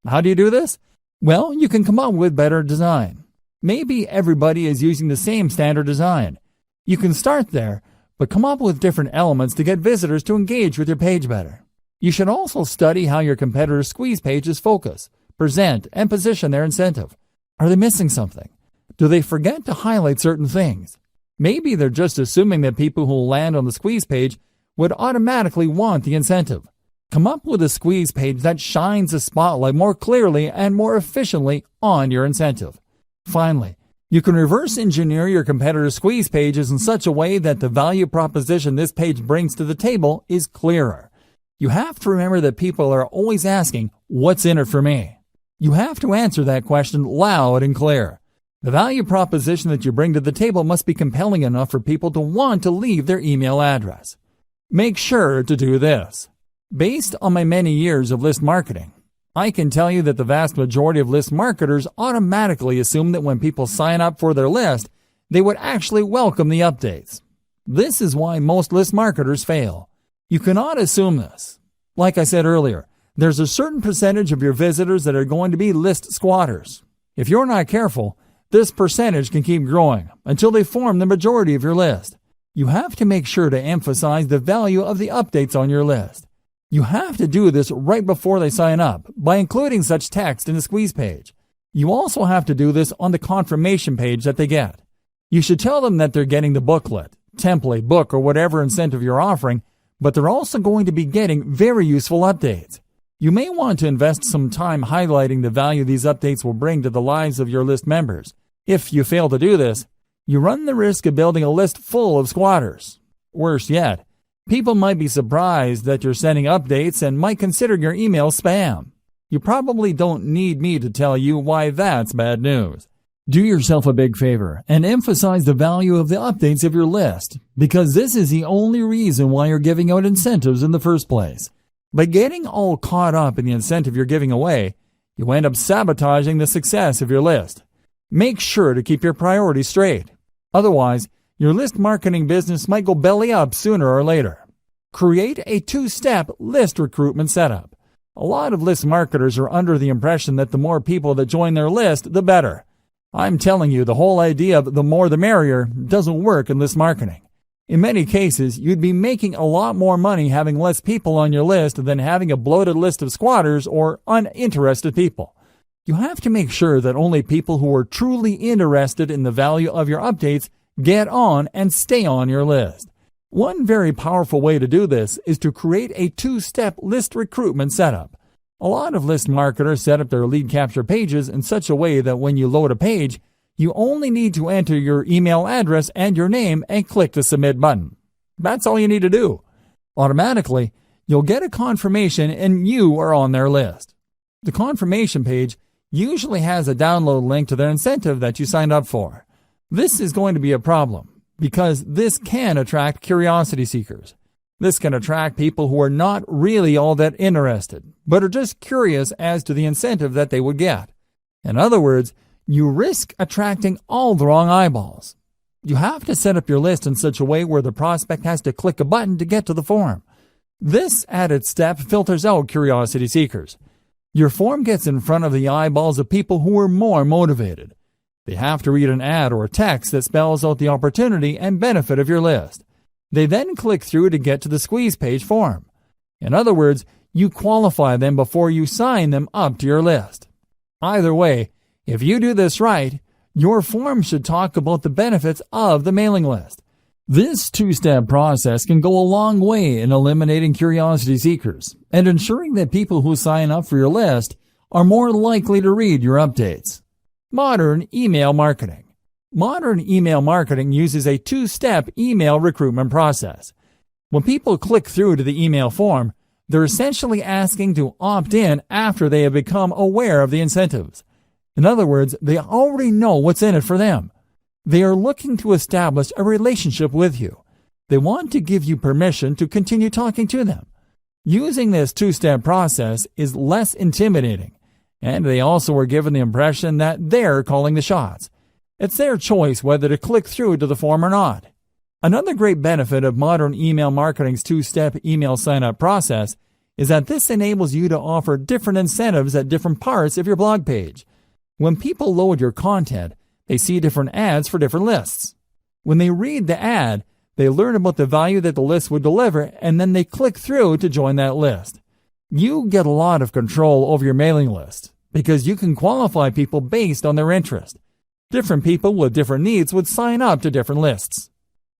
How do you do this? Well, you can come up with better design. Maybe everybody is using the same standard design. You can start there, but come up with different elements to get visitors to engage with your page better. You should also study how your competitors' squeeze pages focus, present, and position their incentive. Are they missing something? Do they forget to highlight certain things? Maybe they're just assuming that people who land on the squeeze page would automatically want the incentive. Come up with a squeeze page that shines the spotlight more clearly and more efficiently on your incentive. Finally, you can reverse engineer your competitors' squeeze pages in such a way that the value proposition this page brings to the table is clearer. You have to remember that people are always asking, "What's in it for me?" You have to answer that question loud and clear. The value proposition that you bring to the table must be compelling enough for people to want to leave their email address. Make sure to do this. Based on my many years of list marketing, I can tell you that the vast majority of list marketers automatically assume that when people sign up for their list, they would actually welcome the updates. This is why most list marketers fail. You cannot assume this. Like I said earlier, there's a certain percentage of your visitors that are going to be list squatters. If you're not careful, this percentage can keep growing until they form the majority of your list. You have to make sure to emphasize the value of the updates on your list. You have to do this right before they sign up by including such text in the squeeze page. You also have to do this on the confirmation page that they get. You should tell them that they're getting the booklet, template, book, or whatever incentive you're offering, but they're also going to be getting very useful updates. You may want to invest some time highlighting the value these updates will bring to the lives of your list members. If you fail to do this, you run the risk of building a list full of squatters. Worse yet, people might be surprised that you're sending updates and might consider your email spam. You probably don't need me to tell you why that's bad news. Do yourself a big favor and emphasize the value of the updates of your list, because this is the only reason why you're giving out incentives in the first place. By getting all caught up in the incentive you're giving away, you end up sabotaging the success of your list. Make sure to keep your priorities straight. Otherwise, your list marketing business might go belly up sooner or later. Create a two-step list recruitment setup. A lot of list marketers are under the impression that the more people that join their list, the better. I'm telling you, the whole idea of the more the merrier doesn't work in list marketing. In many cases, you'd be making a lot more money having less people on your list than having a bloated list of squatters or uninterested people. You have to make sure that only people who are truly interested in the value of your updates get on and stay on your list. One very powerful way to do this is to create a two-step list recruitment setup. A lot of list marketers set up their lead capture pages in such a way that when you load a page, you only need to enter your email address and your name and click the submit button. That's all you need to do. Automatically, you'll get a confirmation and you are on their list. The confirmation page usually has a download link to their incentive that you signed up for. This is going to be a problem because this can attract curiosity seekers. This can attract people who are not really all that interested, but are just curious as to the incentive that they would get. In other words, you risk attracting all the wrong eyeballs. You have to set up your list in such a way where the prospect has to click a button to get to the form. This added step filters out curiosity seekers. Your form gets in front of the eyeballs of people who are more motivated. They have to read an ad or a text that spells out the opportunity and benefit of your list. They then click through to get to the squeeze page form. In other words, you qualify them before you sign them up to your list. Either way, if you do this right, your form should talk about the benefits of the mailing list. This two-step process can go a long way in eliminating curiosity seekers and ensuring that people who sign up for your list are more likely to read your updates. Modern email marketing. Modern email marketing uses a two-step email recruitment process. When people click through to the email form, they're essentially asking to opt in after they have become aware of the incentives. In other words, they already know what's in it for them. They are looking to establish a relationship with you. They want to give you permission to continue talking to them. Using this two-step process is less intimidating, and they also are given the impression that they're calling the shots. It's their choice whether to click through to the form or not. Another great benefit of modern email marketing's two-step email sign-up process is that this enables you to offer different incentives at different parts of your blog page. When people load your content, they see different ads for different lists. When they read the ad, they learn about the value that the list would deliver, and then they click through to join that list. You get a lot of control over your mailing list because you can qualify people based on their interest. Different people with different needs would sign up to different lists.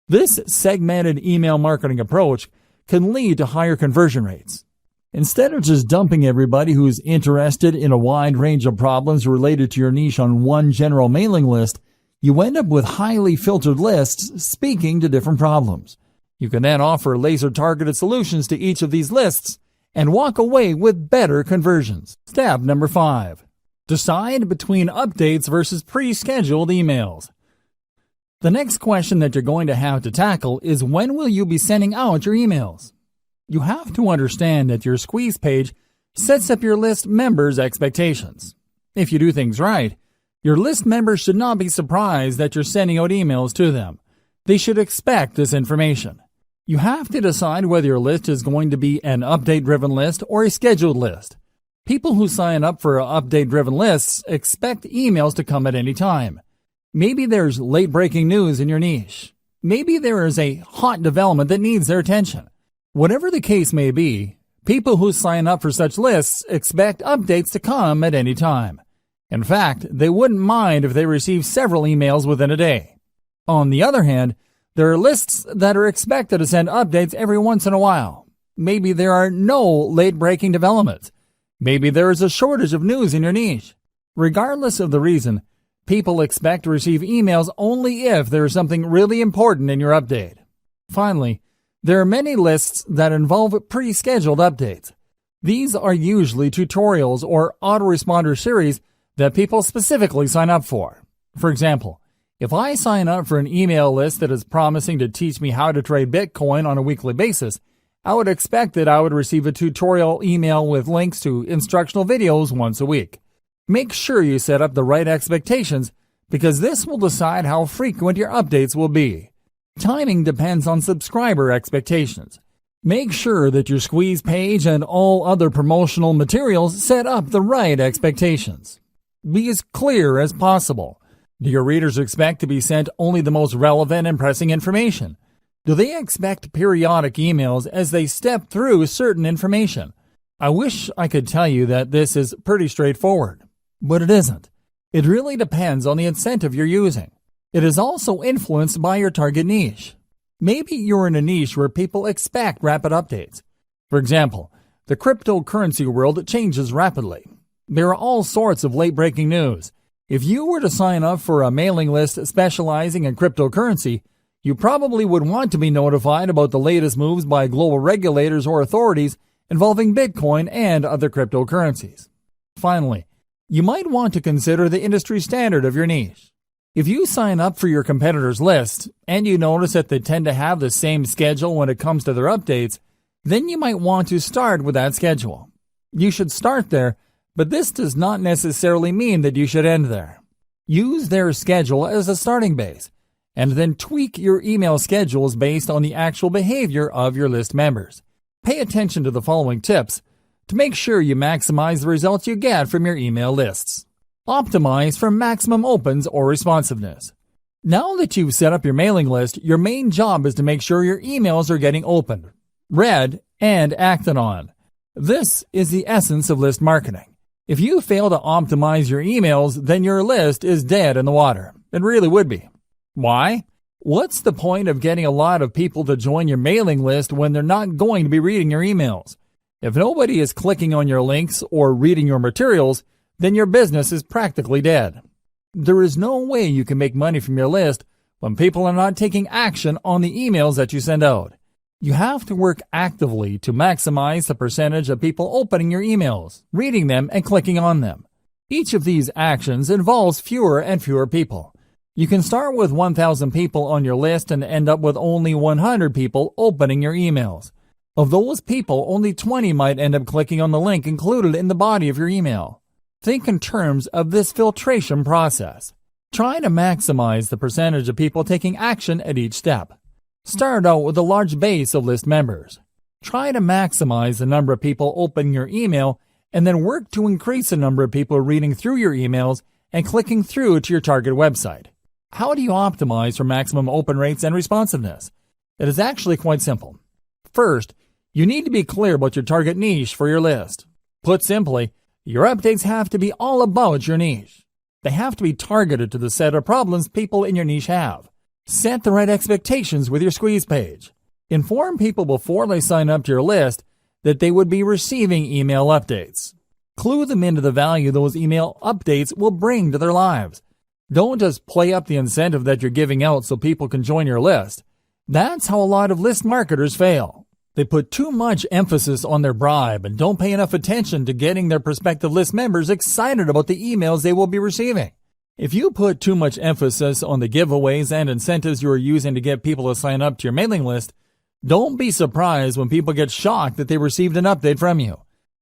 This segmented email marketing approach can lead to higher conversion rates. Instead of just dumping everybody who's interested in a wide range of problems related to your niche on one general mailing list, you end up with highly filtered lists speaking to different problems. You can then offer laser-targeted solutions to each of these lists and walk away with better conversions. Step number 5. Decide between updates versus pre-scheduled emails. The next question that you're going to have to tackle is when will you be sending out your emails? You have to understand that your squeeze page sets up your list members' expectations. If you do things right, your list members should not be surprised that you're sending out emails to them. They should expect this information. You have to decide whether your list is going to be an update-driven list or a scheduled list. People who sign up for update-driven lists expect emails to come at any time. Maybe there's late-breaking news in your niche. Maybe there is a hot development that needs their attention. Whatever the case may be, people who sign up for such lists expect updates to come at any time. In fact, they wouldn't mind if they receive several emails within a day. On the other hand, there are lists that are expected to send updates every once in a while. Maybe there are no late-breaking developments. Maybe there is a shortage of news in your niche. Regardless of the reason, people expect to receive emails only if there is something really important in your update. Finally, there are many lists that involve pre-scheduled updates. These are usually tutorials or autoresponder series that people specifically sign up for. For example, if I sign up for an email list that is promising to teach me how to trade Bitcoin on a weekly basis, I would expect that I would receive a tutorial email with links to instructional videos once a week. Make sure you set up the right expectations because this will decide how frequent your updates will be. Timing depends on subscriber expectations. Make sure that your squeeze page and all other promotional materials set up the right expectations. Be as clear as possible. Do your readers expect to be sent only the most relevant and pressing information? Do they expect periodic emails as they step through certain information? I wish I could tell you that this is pretty straightforward, but it isn't. It really depends on the incentive you're using. It is also influenced by your target niche. Maybe you're in a niche where people expect rapid updates. For example, the cryptocurrency world changes rapidly. There are all sorts of late-breaking news. If you were to sign up for a mailing list specializing in cryptocurrency, you probably would want to be notified about the latest moves by global regulators or authorities involving Bitcoin and other cryptocurrencies. Finally, you might want to consider the industry standard of your niche. If you sign up for your competitors' list and you notice that they tend to have the same schedule when it comes to their updates, then you might want to start with that schedule. You should start there, but this does not necessarily mean that you should end there. Use their schedule as a starting base, and then tweak your email schedules based on the actual behavior of your list members. Pay attention to the following tips to make sure you maximize the results you get from your email lists. Optimize for maximum opens or responsiveness. Now that you've set up your mailing list, your main job is to make sure your emails are getting opened, read, and acted on. This is the essence of list marketing. If you fail to optimize your emails, then your list is dead in the water. It really would be. Why? What's the point of getting a lot of people to join your mailing list when they're not going to be reading your emails? If nobody is clicking on your links or reading your materials, then your business is practically dead. There is no way you can make money from your list when people are not taking action on the emails that you send out. You have to work actively to maximize the percentage of people opening your emails, reading them, and clicking on them. Each of these actions involves fewer and fewer people. You can start with 1,000 people on your list and end up with only 100 people opening your emails. Of those people, only 20 might end up clicking on the link included in the body of your email. Think in terms of this filtration process. Try to maximize the percentage of people taking action at each step. Start out with a large base of list members. Try to maximize the number of people opening your email and then work to increase the number of people reading through your emails and clicking through to your target website. How do you optimize for maximum open rates and responsiveness? It is actually quite simple. First, you need to be clear about your target niche for your list. Put simply, your updates have to be all about your niche. They have to be targeted to the set of problems people in your niche have. Set the right expectations with your squeeze page. Inform people before they sign up to your list that they would be receiving email updates. Clue them into the value those email updates will bring to their lives. Don't just play up the incentive that you're giving out so people can join your list. That's how a lot of list marketers fail. They put too much emphasis on their bribe and don't pay enough attention to getting their prospective list members excited about the emails they will be receiving. If you put too much emphasis on the giveaways and incentives you are using to get people to sign up to your mailing list, Don't be surprised when people get shocked that they received an update from you.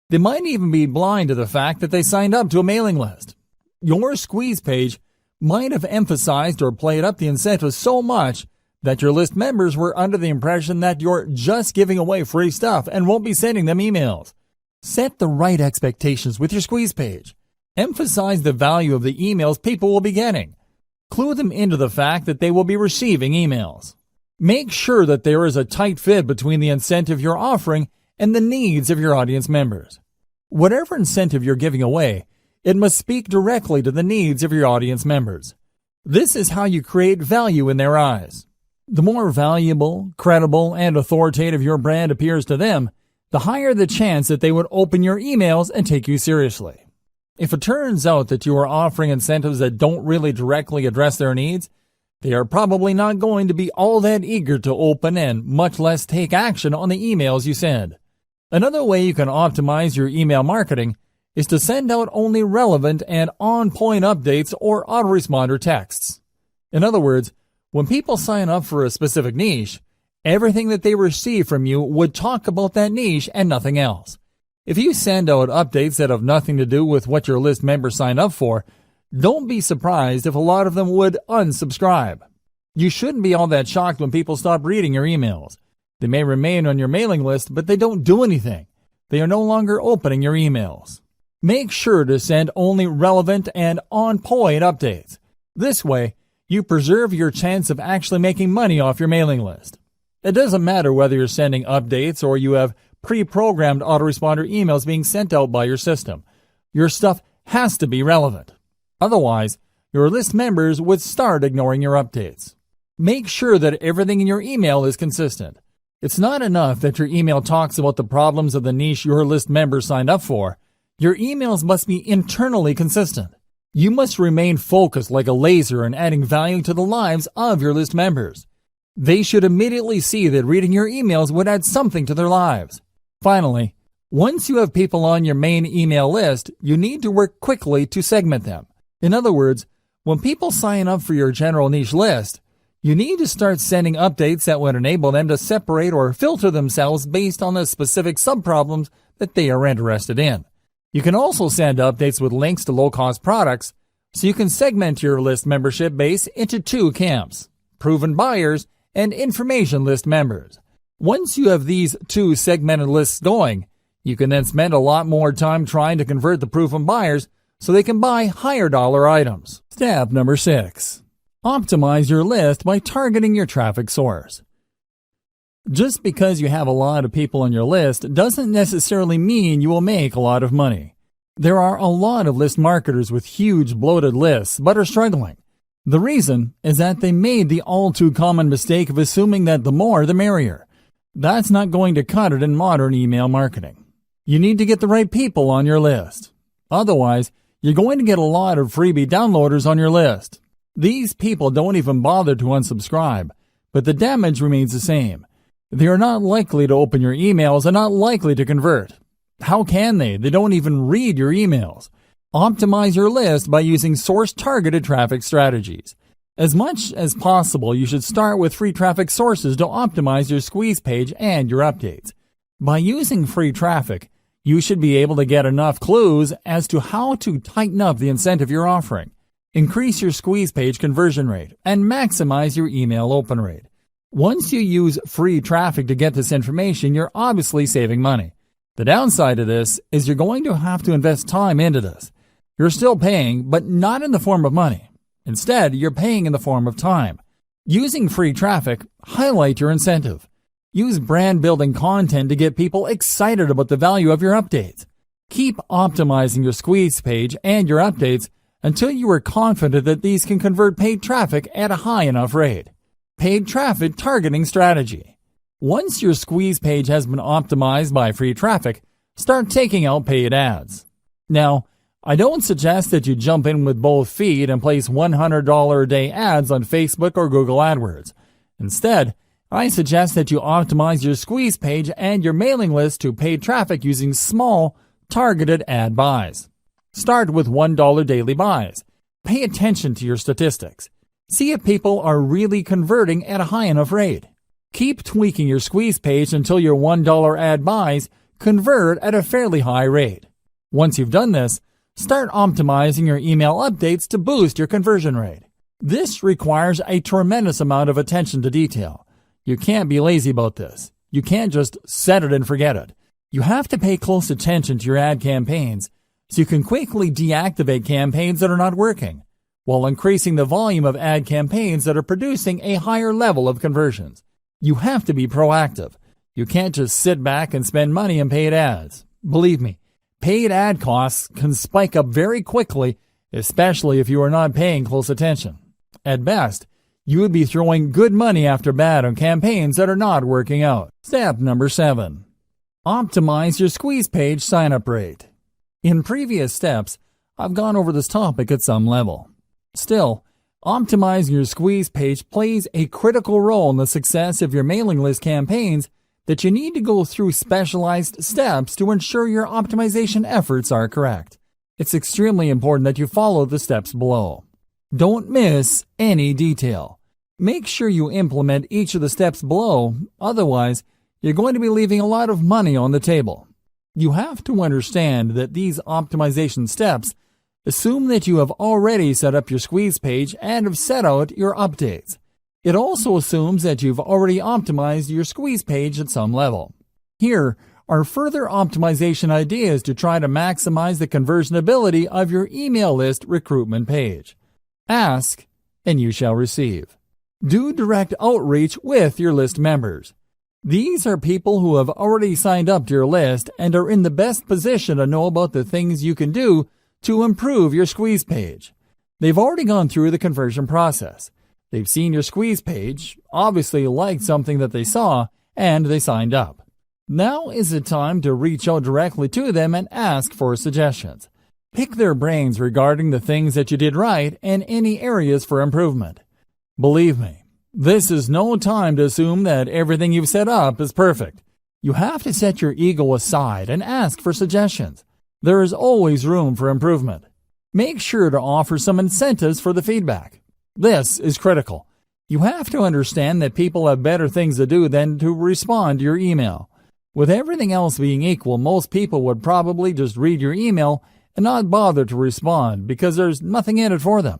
They might even be blind to the fact that they signed up to a mailing list. Your squeeze page might have emphasized or played up the incentive so much that your list members were under the impression that you're just giving away free stuff and won't be sending them emails. Set the right expectations with your squeeze page. Emphasize the value of the emails people will be getting. Clue them into the fact that they will be receiving emails. Make sure that there is a tight fit between the incentive you're offering and the needs of your audience members. Whatever incentive you're giving away, it must speak directly to the needs of your audience members. This is how you create value in their eyes. The more valuable, credible, and authoritative your brand appears to them, the higher the chance that they would open your emails and take you seriously. If it turns out that you are offering incentives that don't really directly address their needs, they are probably not going to be all that eager to open and much less take action on the emails you send. Another way you can optimize your email marketing is to send out only relevant and on-point updates or autoresponder texts. In other words, when people sign up for a specific niche, everything that they receive from you would talk about that niche and nothing else. If you send out updates that have nothing to do with what your list members sign up for, don't be surprised if a lot of them would unsubscribe. You shouldn't be all that shocked when people stop reading your emails. They may remain on your mailing list, but they don't do anything. They are no longer opening your emails. Make sure to send only relevant and on-point updates. This way, you preserve your chance of actually making money off your mailing list. It doesn't matter whether you're sending updates or you have pre-programmed autoresponder emails being sent out by your system. Your stuff has to be relevant. Otherwise, your list members would start ignoring your updates. Make sure that everything in your email is consistent. It's not enough that your email talks about the problems of the niche your list members signed up for. Your emails must be internally consistent. You must remain focused like a laser in adding value to the lives of your list members. They should immediately see that reading your emails would add something to their lives. Finally, once you have people on your main email list, you need to work quickly to segment them. In other words, when people sign up for your general niche list, you need to start sending updates that would enable them to separate or filter themselves based on the specific subproblems that they are interested in. You can also send updates with links to low-cost products, so you can segment your list membership base into two camps: proven buyers and information list members. Once you have these two segmented lists going, you can then spend a lot more time trying to convert the proven buyers so they can buy higher dollar items. Step number 6. Optimize your list by targeting your traffic source. Just because you have a lot of people on your list doesn't necessarily mean you will make a lot of money. There are a lot of list marketers with huge bloated lists but are struggling. The reason is that they made the all too common mistake of assuming that the more the merrier. That's not going to cut it in modern email marketing. You need to get the right people on your list. Otherwise, you're going to get a lot of freebie downloaders on your list. These people don't even bother to unsubscribe, but the damage remains the same. They are not likely to open your emails and not likely to convert. How can they? They don't even read your emails. Optimize your list by using source-targeted traffic strategies. As much as possible, you should start with free traffic sources to optimize your squeeze page and your updates. By using free traffic, you should be able to get enough clues as to how to tighten up the incentive you're offering, increase your squeeze page conversion rate, and maximize your email open rate. Once you use free traffic to get this information, you're obviously saving money. The downside of this is you're going to have to invest time into this. You're still paying, but not in the form of money. Instead, you're paying in the form of time. Using free traffic, highlight your incentive. Use brand-building content to get people excited about the value of your updates. Keep optimizing your squeeze page and your updates until you are confident that these can convert paid traffic at a high enough rate. Paid traffic targeting strategy. Once your squeeze page has been optimized by free traffic, start taking out paid ads. Now, I don't suggest that you jump in with both feet and place $100 a day ads on Facebook or Google AdWords. Instead, I suggest that you optimize your squeeze page and your mailing list to paid traffic using small, targeted ad buys. Start with $1 daily buys. Pay attention to your statistics. See if people are really converting at a high enough rate. Keep tweaking your squeeze page until your $1 ad buys convert at a fairly high rate. Once you've done this, start optimizing your email updates to boost your conversion rate. This requires a tremendous amount of attention to detail. You can't be lazy about this. You can't just set it and forget it. You have to pay close attention to your ad campaigns so you can quickly deactivate campaigns that are not working, while increasing the volume of ad campaigns that are producing a higher level of conversions. You have to be proactive. You can't just sit back and spend money on paid ads. Believe me, paid ad costs can spike up very quickly, especially if you are not paying close attention. At best, you would be throwing good money after bad on campaigns that are not working out. Step number 7. Optimize your squeeze page sign-up rate. In previous steps, I've gone over this topic at some level. Still, optimizing your squeeze page plays a critical role in the success of your mailing list campaigns that you need to go through specialized steps to ensure your optimization efforts are correct. It's extremely important that you follow the steps below. Don't miss any detail. Make sure you implement each of the steps below, otherwise, you're going to be leaving a lot of money on the table. You have to understand that these optimization steps assume that you have already set up your squeeze page and have set out your updates. It also assumes that you've already optimized your squeeze page at some level. Here are further optimization ideas to try to maximize the conversion ability of your email list recruitment page. Ask, and you shall receive. Do direct outreach with your list members. These are people who have already signed up to your list and are in the best position to know about the things you can do to improve your squeeze page. They've already gone through the conversion process. They've seen your squeeze page, obviously liked something that they saw, and they signed up. Now is the time to reach out directly to them and ask for suggestions. Pick their brains regarding the things that you did right and any areas for improvement. Believe me, this is no time to assume that everything you've set up is perfect. You have to set your ego aside and ask for suggestions. There is always room for improvement. Make sure to offer some incentives for the feedback. This is critical. You have to understand that people have better things to do than to respond to your email. With everything else being equal, most people would probably just read your email and not bother to respond because there's nothing in it for them.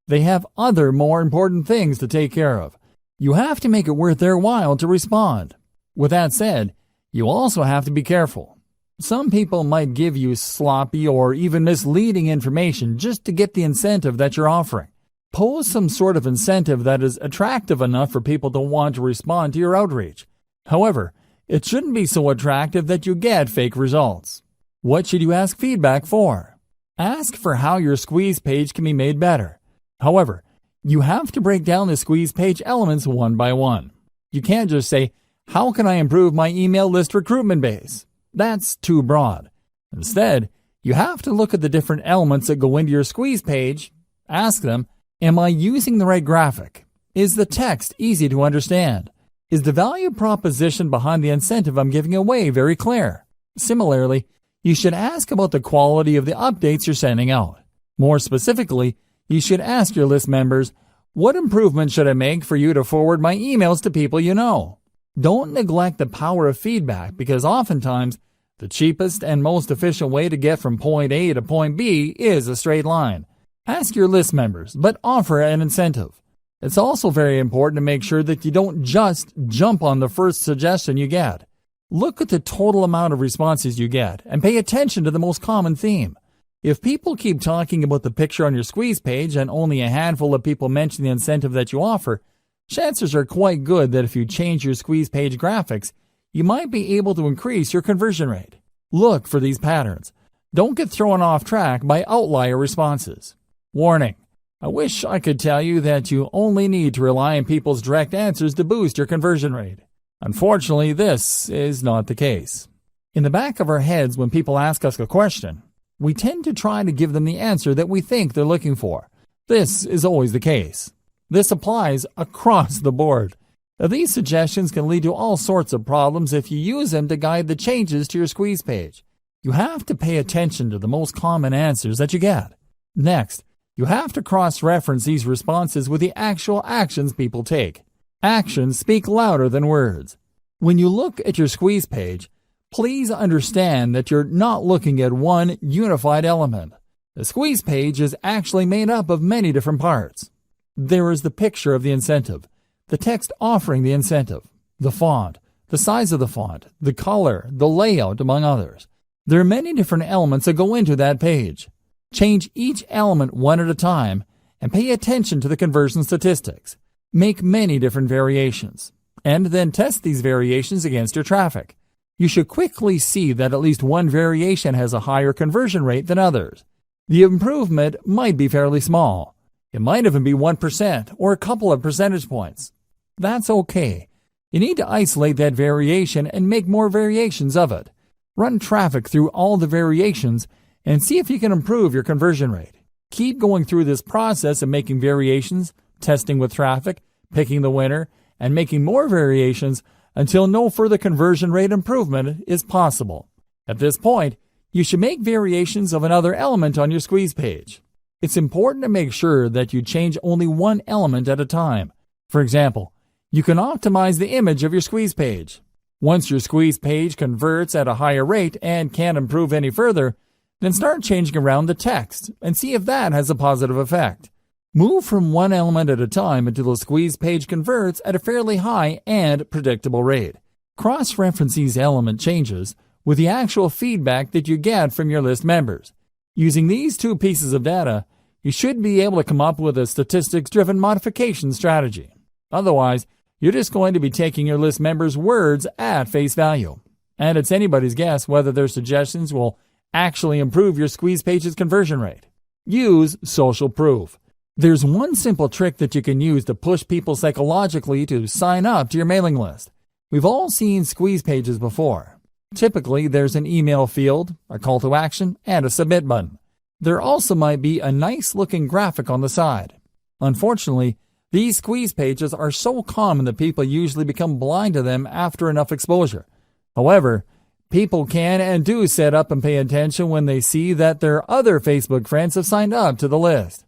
They have other more important things to take care of. You have to make it worth their while to respond. With that said, you also have to be careful. Some people might give you sloppy or even misleading information just to get the incentive that you're offering. Pose some sort of incentive that is attractive enough for people to want to respond to your outreach. However, it shouldn't be so attractive that you get fake results. What should you ask feedback for? Ask for how your squeeze page can be made better. However, you have to break down the squeeze page elements one by one. You can't just say, "How can I improve my email list recruitment base?" That's too broad. Instead, you have to look at the different elements that go into your squeeze page. Ask them, am I using the right graphic? Is the text easy to understand? Is the value proposition behind the incentive I'm giving away very clear? Similarly, you should ask about the quality of the updates you're sending out. More specifically, you should ask your list members, what improvements should I make for you to forward my emails to people you know? Don't neglect the power of feedback because oftentimes the cheapest and most efficient way to get from point A to point B is a straight line. Ask your list members, but offer an incentive. It's also very important to make sure that you don't just jump on the first suggestion you get. Look at the total amount of responses you get and pay attention to the most common theme. If people keep talking about the picture on your squeeze page and only a handful of people mention the incentive that you offer, chances are quite good that if you change your squeeze page graphics, you might be able to increase your conversion rate. Look for these patterns. Don't get thrown off track by outlier responses. Warning: I wish I could tell you that you only need to rely on people's direct answers to boost your conversion rate. Unfortunately, this is not the case. In the back of our heads, when people ask us a question, we tend to try to give them the answer that we think they're looking for. This is always the case. This applies across the board. Now, these suggestions can lead to all sorts of problems if you use them to guide the changes to your squeeze page. You have to pay attention to the most common answers that you get. Next, you have to cross-reference these responses with the actual actions people take. Actions speak louder than words. When you look at your squeeze page, please understand that you're not looking at one unified element. The squeeze page is actually made up of many different parts. There is the picture of the incentive, the text offering the incentive, the font, the size of the font, the color, the layout, among others. There are many different elements that go into that page. Change each element one at a time and pay attention to the conversion statistics. Make many different variations, and then test these variations against your traffic. You should quickly see that at least one variation has a higher conversion rate than others. The improvement might be fairly small. It might even be 1% or a couple of percentage points. That's okay. You need to isolate that variation and make more variations of it. Run traffic through all the variations and see if you can improve your conversion rate. Keep going through this process of making variations, testing with traffic, picking the winner, and making more variations until no further conversion rate improvement is possible. At this point, you should make variations of another element on your squeeze page. It's important to make sure that you change only one element at a time. For example, you can optimize the image of your squeeze page. Once your squeeze page converts at a higher rate and can't improve any further, then start changing around the text and see if that has a positive effect. Move from one element at a time until the squeeze page converts at a fairly high and predictable rate. Cross-reference these element changes with the actual feedback that you get from your list members. Using these two pieces of data, you should be able to come up with a statistics-driven modification strategy. Otherwise, you're just going to be taking your list members' words at face value. And it's anybody's guess whether their suggestions will actually improve your squeeze page's conversion rate. Use social proof. There's one simple trick that you can use to push people psychologically to sign up to your mailing list. We've all seen squeeze pages before. Typically, there's an email field, a call to action, and a submit button. There also might be a nice-looking graphic on the side. Unfortunately, these squeeze pages are so common that people usually become blind to them after enough exposure. However, people can and do sit up and pay attention when they see that their other Facebook friends have signed up to the list.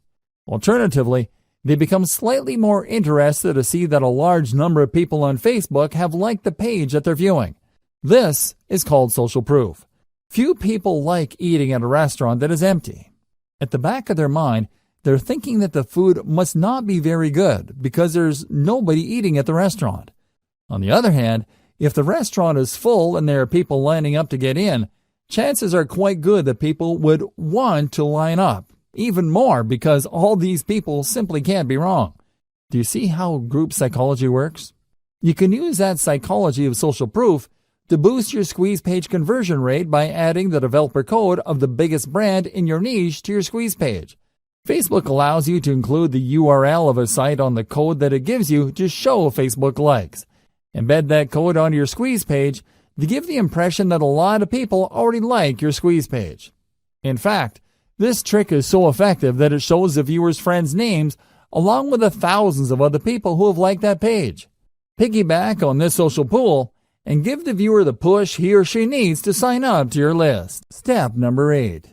Alternatively, they become slightly more interested to see that a large number of people on Facebook have liked the page that they're viewing. This is called social proof. Few people like eating at a restaurant that is empty. At the back of their mind, they're thinking that the food must not be very good because there's nobody eating at the restaurant. On the other hand, if the restaurant is full and there are people lining up to get in, chances are quite good that people would want to line up, even more because all these people simply can't be wrong. Do you see how group psychology works? You can use that psychology of social proof to boost your squeeze page conversion rate by adding the developer code of the biggest brand in your niche to your squeeze page. Facebook allows you to include the URL of a site on the code that it gives you to show Facebook likes. Embed that code onto your squeeze page to give the impression that a lot of people already like your squeeze page. In fact, this trick is so effective that it shows the viewer's friends' names along with the thousands of other people who have liked that page. Piggyback on this social pool and give the viewer the push he or she needs to sign up to your list. Step number 8.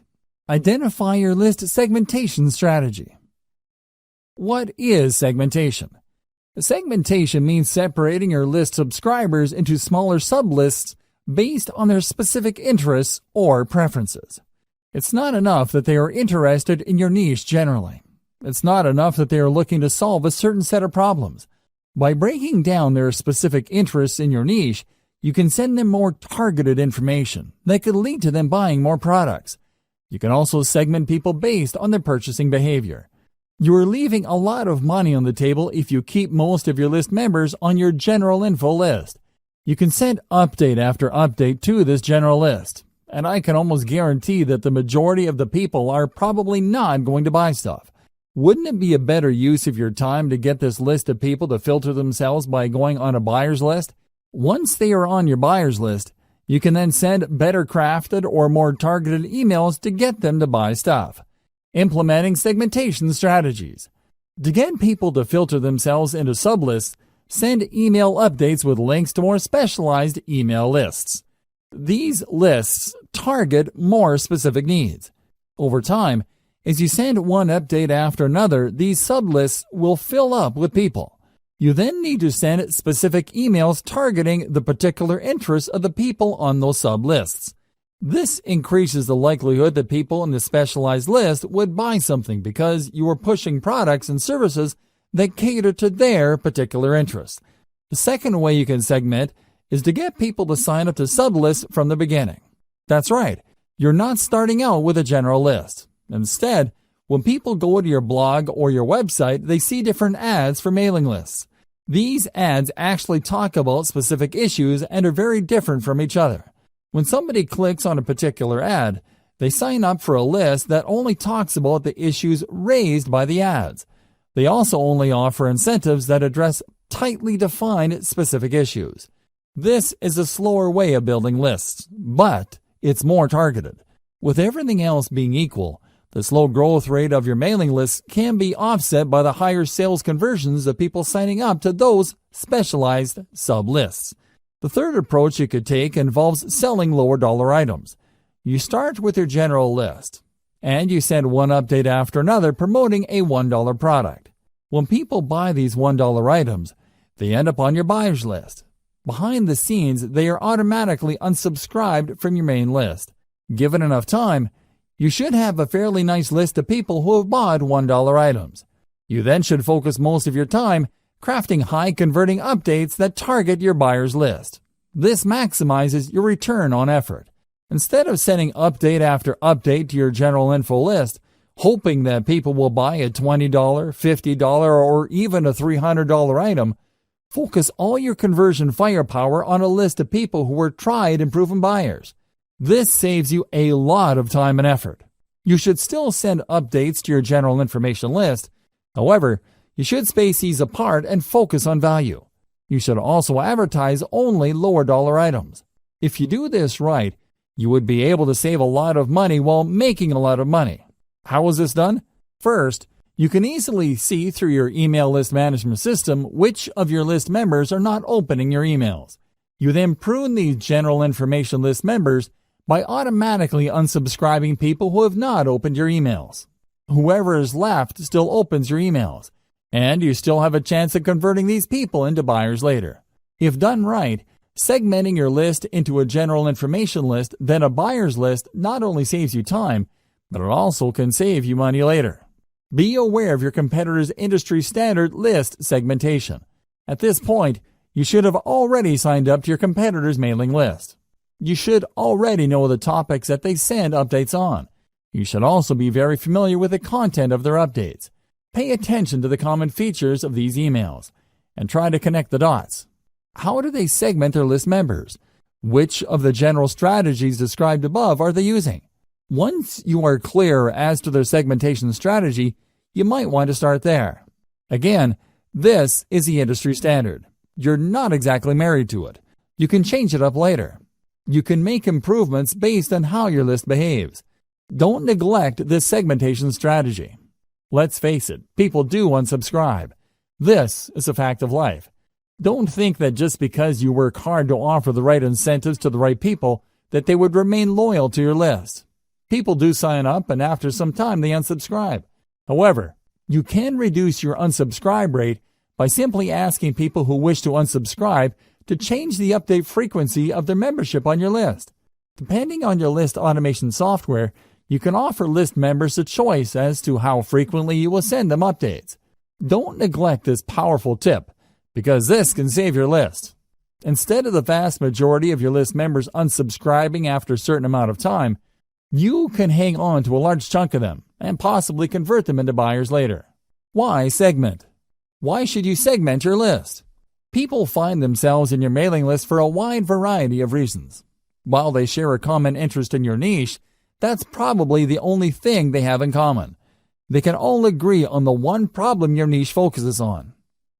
Identify your list segmentation strategy. What is segmentation? Segmentation means separating your list subscribers into smaller sublists based on their specific interests or preferences. It's not enough that they are interested in your niche generally. It's not enough that they are looking to solve a certain set of problems. By breaking down their specific interests in your niche, you can send them more targeted information that could lead to them buying more products. You can also segment people based on their purchasing behavior. You are leaving a lot of money on the table if you keep most of your list members on your general info list. You can send update after update to this general list, and I can almost guarantee that the majority of the people are probably not going to buy stuff. Wouldn't it be a better use of your time to get this list of people to filter themselves by going on a buyer's list? Once they are on your buyer's list, you can then send better crafted or more targeted emails to get them to buy stuff. Implementing segmentation strategies. To get people to filter themselves into sublists, send email updates with links to more specialized email lists. These lists target more specific needs. Over time, as you send one update after another, these sublists will fill up with people. You then need to send specific emails targeting the particular interests of the people on those sub-lists. This increases the likelihood that people in the specialized list would buy something because you are pushing products and services that cater to their particular interests. The second way you can segment is to get people to sign up to sub-lists from the beginning. That's right, you're not starting out with a general list. Instead, when people go to your blog or your website, they see different ads for mailing lists. These ads actually talk about specific issues and are very different from each other. When somebody clicks on a particular ad, they sign up for a list that only talks about the issues raised by the ads. They also only offer incentives that address tightly defined specific issues. This is a slower way of building lists, but it's more targeted. With everything else being equal, the slow growth rate of your mailing list can be offset by the higher sales conversions of people signing up to those specialized sub-lists. The third approach you could take involves selling lower dollar items. You start with your general list, and you send one update after another promoting a $1 product. When people buy these $1 items, they end up on your buyers list. Behind the scenes, they are automatically unsubscribed from your main list. Given enough time, you should have a fairly nice list of people who have bought $1 items. You then should focus most of your time crafting high-converting updates that target your buyer's list. This maximizes your return on effort. Instead of sending update after update to your general info list, hoping that people will buy a $20, $50, or even a $300 item, focus all your conversion firepower on a list of people who are tried and proven buyers. This saves you a lot of time and effort. You should still send updates to your general information list. However, you should space these apart and focus on value. You should also advertise only lower dollar items. If you do this right, you would be able to save a lot of money while making a lot of money. How is this done? First, you can easily see through your email list management system which of your list members are not opening your emails. You then prune these general information list members by automatically unsubscribing people who have not opened your emails. Whoever is left still opens your emails, and you still have a chance of converting these people into buyers later. If done right, segmenting your list into a general information list, then a buyer's list not only saves you time, but it also can save you money later. Be aware of your competitor's industry standard list segmentation. At this point, you should have already signed up to your competitor's mailing list. You should already know the topics that they send updates on. You should also be very familiar with the content of their updates. Pay attention to the common features of these emails and try to connect the dots. How do they segment their list members? Which of the general strategies described above are they using? Once you are clear as to their segmentation strategy, you might want to start there. Again, this is the industry standard. You're not exactly married to it. You can change it up later. You can make improvements based on how your list behaves. Don't neglect this segmentation strategy. Let's face it, people do unsubscribe. This is a fact of life. Don't think that just because you work hard to offer the right incentives to the right people, that they would remain loyal to your list. People do sign up, and after some time they unsubscribe. However, you can reduce your unsubscribe rate by simply asking people who wish to unsubscribe to change the update frequency of their membership on your list. Depending on your list automation software, you can offer list members a choice as to how frequently you will send them updates. Don't neglect this powerful tip, because this can save your list. Instead of the vast majority of your list members unsubscribing after a certain amount of time, you can hang on to a large chunk of them and possibly convert them into buyers later. Why segment? Why should you segment your list? People find themselves in your mailing list for a wide variety of reasons. While they share a common interest in your niche, that's probably the only thing they have in common. They can all agree on the one problem your niche focuses on.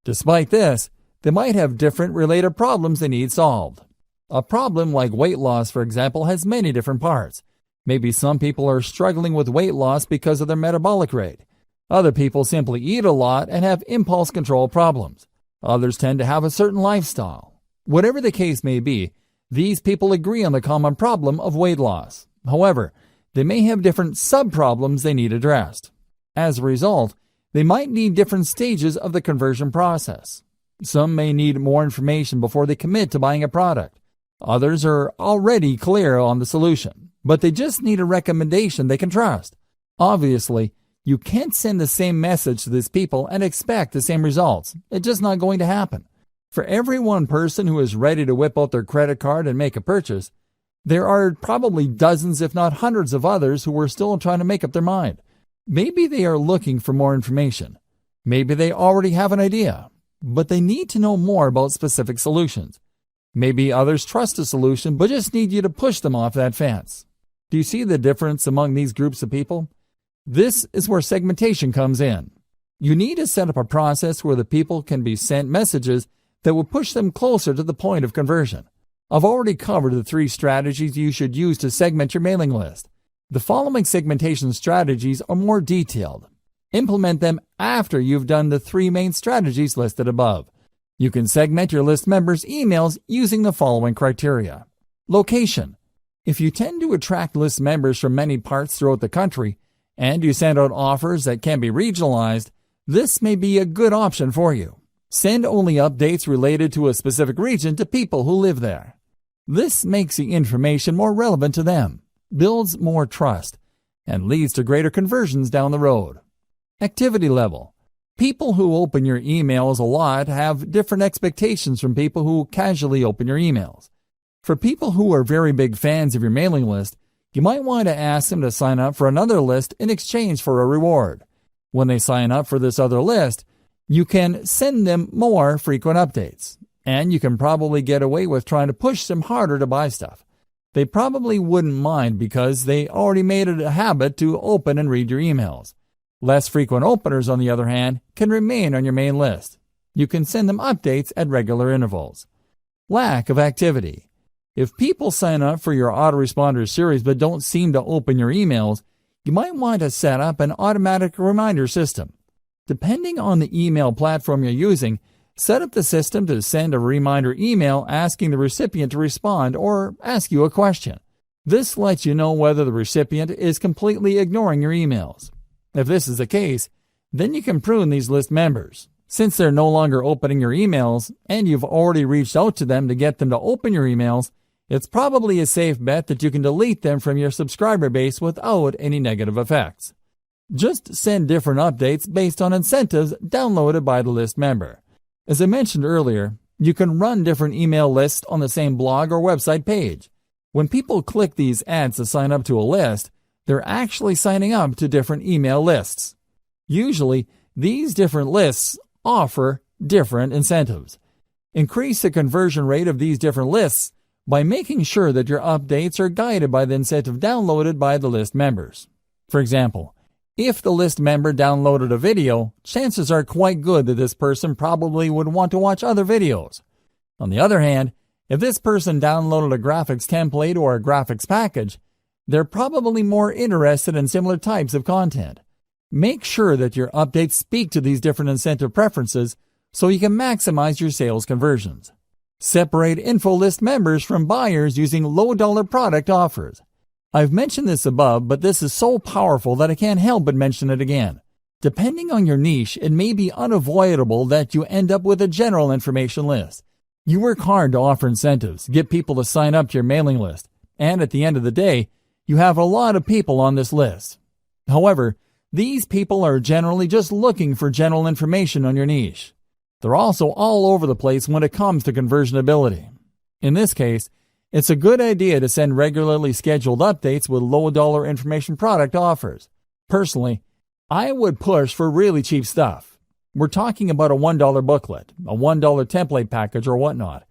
Despite this, they might have different related problems they need solved. A problem like weight loss, for example, has many different parts. Maybe some people are struggling with weight loss because of their metabolic rate. Other people simply eat a lot and have impulse control problems. Others tend to have a certain lifestyle. Whatever the case may be, these people agree on the common problem of weight loss. However, they may have different sub-problems they need addressed. As a result, they might need different stages of the conversion process. Some may need more information before they commit to buying a product. Others are already clear on the solution, but they just need a recommendation they can trust. Obviously, you can't send the same message to these people and expect the same results. It's just not going to happen. For every one person who is ready to whip out their credit card and make a purchase, there are probably dozens if not hundreds of others who are still trying to make up their mind. Maybe they are looking for more information. Maybe they already have an idea, but they need to know more about specific solutions. Maybe others trust a solution but just need you to push them off that fence. Do you see the difference among these groups of people? This is where segmentation comes in. You need to set up a process where the people can be sent messages that will push them closer to the point of conversion. I've already covered the 3 strategies you should use to segment your mailing list. The following segmentation strategies are more detailed. Implement them after you've done the 3 main strategies listed above. You can segment your list members' emails using the following criteria. Location. If you tend to attract list members from many parts throughout the country, and you send out offers that can be regionalized, this may be a good option for you. Send only updates related to a specific region to people who live there. This makes the information more relevant to them, builds more trust, and leads to greater conversions down the road. Activity level. People who open your emails a lot have different expectations from people who casually open your emails. For people who are very big fans of your mailing list, you might want to ask them to sign up for another list in exchange for a reward. When they sign up for this other list, you can send them more frequent updates, and you can probably get away with trying to push them harder to buy stuff. They probably wouldn't mind because they already made it a habit to open and read your emails. Less frequent openers, on the other hand, can remain on your main list. You can send them updates at regular intervals. Lack of activity. If people sign up for your autoresponder series but don't seem to open your emails, you might want to set up an automatic reminder system. Depending on the email platform you're using, set up the system to send a reminder email asking the recipient to respond or ask you a question. This lets you know whether the recipient is completely ignoring your emails. If this is the case, then you can prune these list members. Since they're no longer opening your emails and you've already reached out to them to get them to open your emails, it's probably a safe bet that you can delete them from your subscriber base without any negative effects. Just send different updates based on incentives downloaded by the list member. As I mentioned earlier, you can run different email lists on the same blog or website page. When people click these ads to sign up to a list, they're actually signing up to different email lists. Usually, these different lists offer different incentives. Increase the conversion rate of these different lists by making sure that your updates are guided by the incentive downloaded by the list members. For example, if the list member downloaded a video, chances are quite good that this person probably would want to watch other videos. On the other hand, if this person downloaded a graphics template or a graphics package, they're probably more interested in similar types of content. Make sure that your updates speak to these different incentive preferences so you can maximize your sales conversions. Separate info list members from buyers using low-dollar product offers. I've mentioned this above, but this is so powerful that I can't help but mention it again. Depending on your niche, it may be unavoidable that you end up with a general information list. You work hard to offer incentives, get people to sign up to your mailing list, and at the end of the day, you have a lot of people on this list. However, these people are generally just looking for general information on your niche. They're also all over the place when it comes to conversionability. In this case, it's a good idea to send regularly scheduled updates with low-dollar information product offers. Personally, I would push for really cheap stuff. We're talking about a $1 booklet, a $1 template package, or whatnot.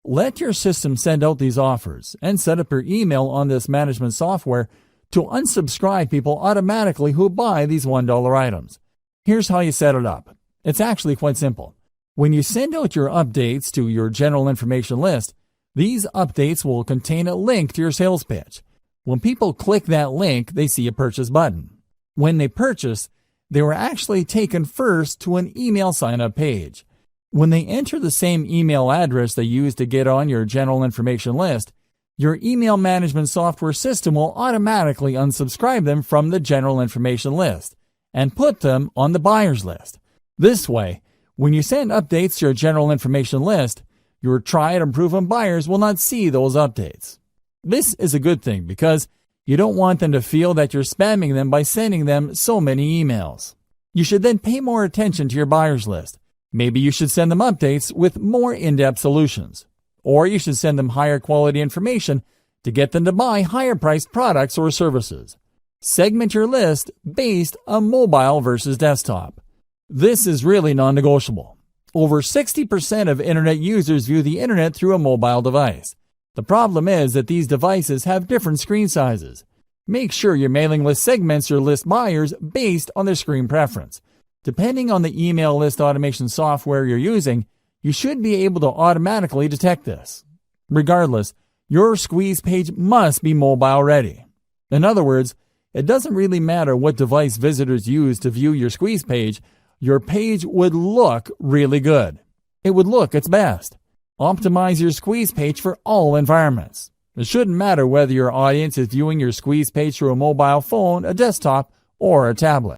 Let your system send out these offers and set up your email on this management software to unsubscribe people automatically who buy these $1 items. Here's how you set it up. It's actually quite simple. When you send out your updates to your general information list, these updates will contain a link to your sales pitch. When people click that link, they see a purchase button. When they purchase, they were actually taken first to an email sign-up page. When they enter the same email address they used to get on your general information list, your email management software system will automatically unsubscribe them from the general information list and put them on the buyer's list. This way, When you send updates to your general information list, your tried and proven buyers will not see those updates. This is a good thing because you don't want them to feel that you're spamming them by sending them so many emails. You should then pay more attention to your buyers list. Maybe you should send them updates with more in-depth solutions. Or you should send them higher quality information to get them to buy higher priced products or services. Segment your list based on mobile versus desktop. This is really non-negotiable. Over 60% of internet users view the internet through a mobile device. The problem is that these devices have different screen sizes. Make sure your mailing list segments your list buyers based on their screen preference. Depending on the email list automation software you're using, you should be able to automatically detect this. Regardless, your squeeze page must be mobile ready. In other words, it doesn't really matter what device visitors use to view your squeeze page, your page would look really good. It would look its best. Optimize your squeeze page for all environments. It shouldn't matter whether your audience is viewing your squeeze page through a mobile phone, a desktop, or a tablet.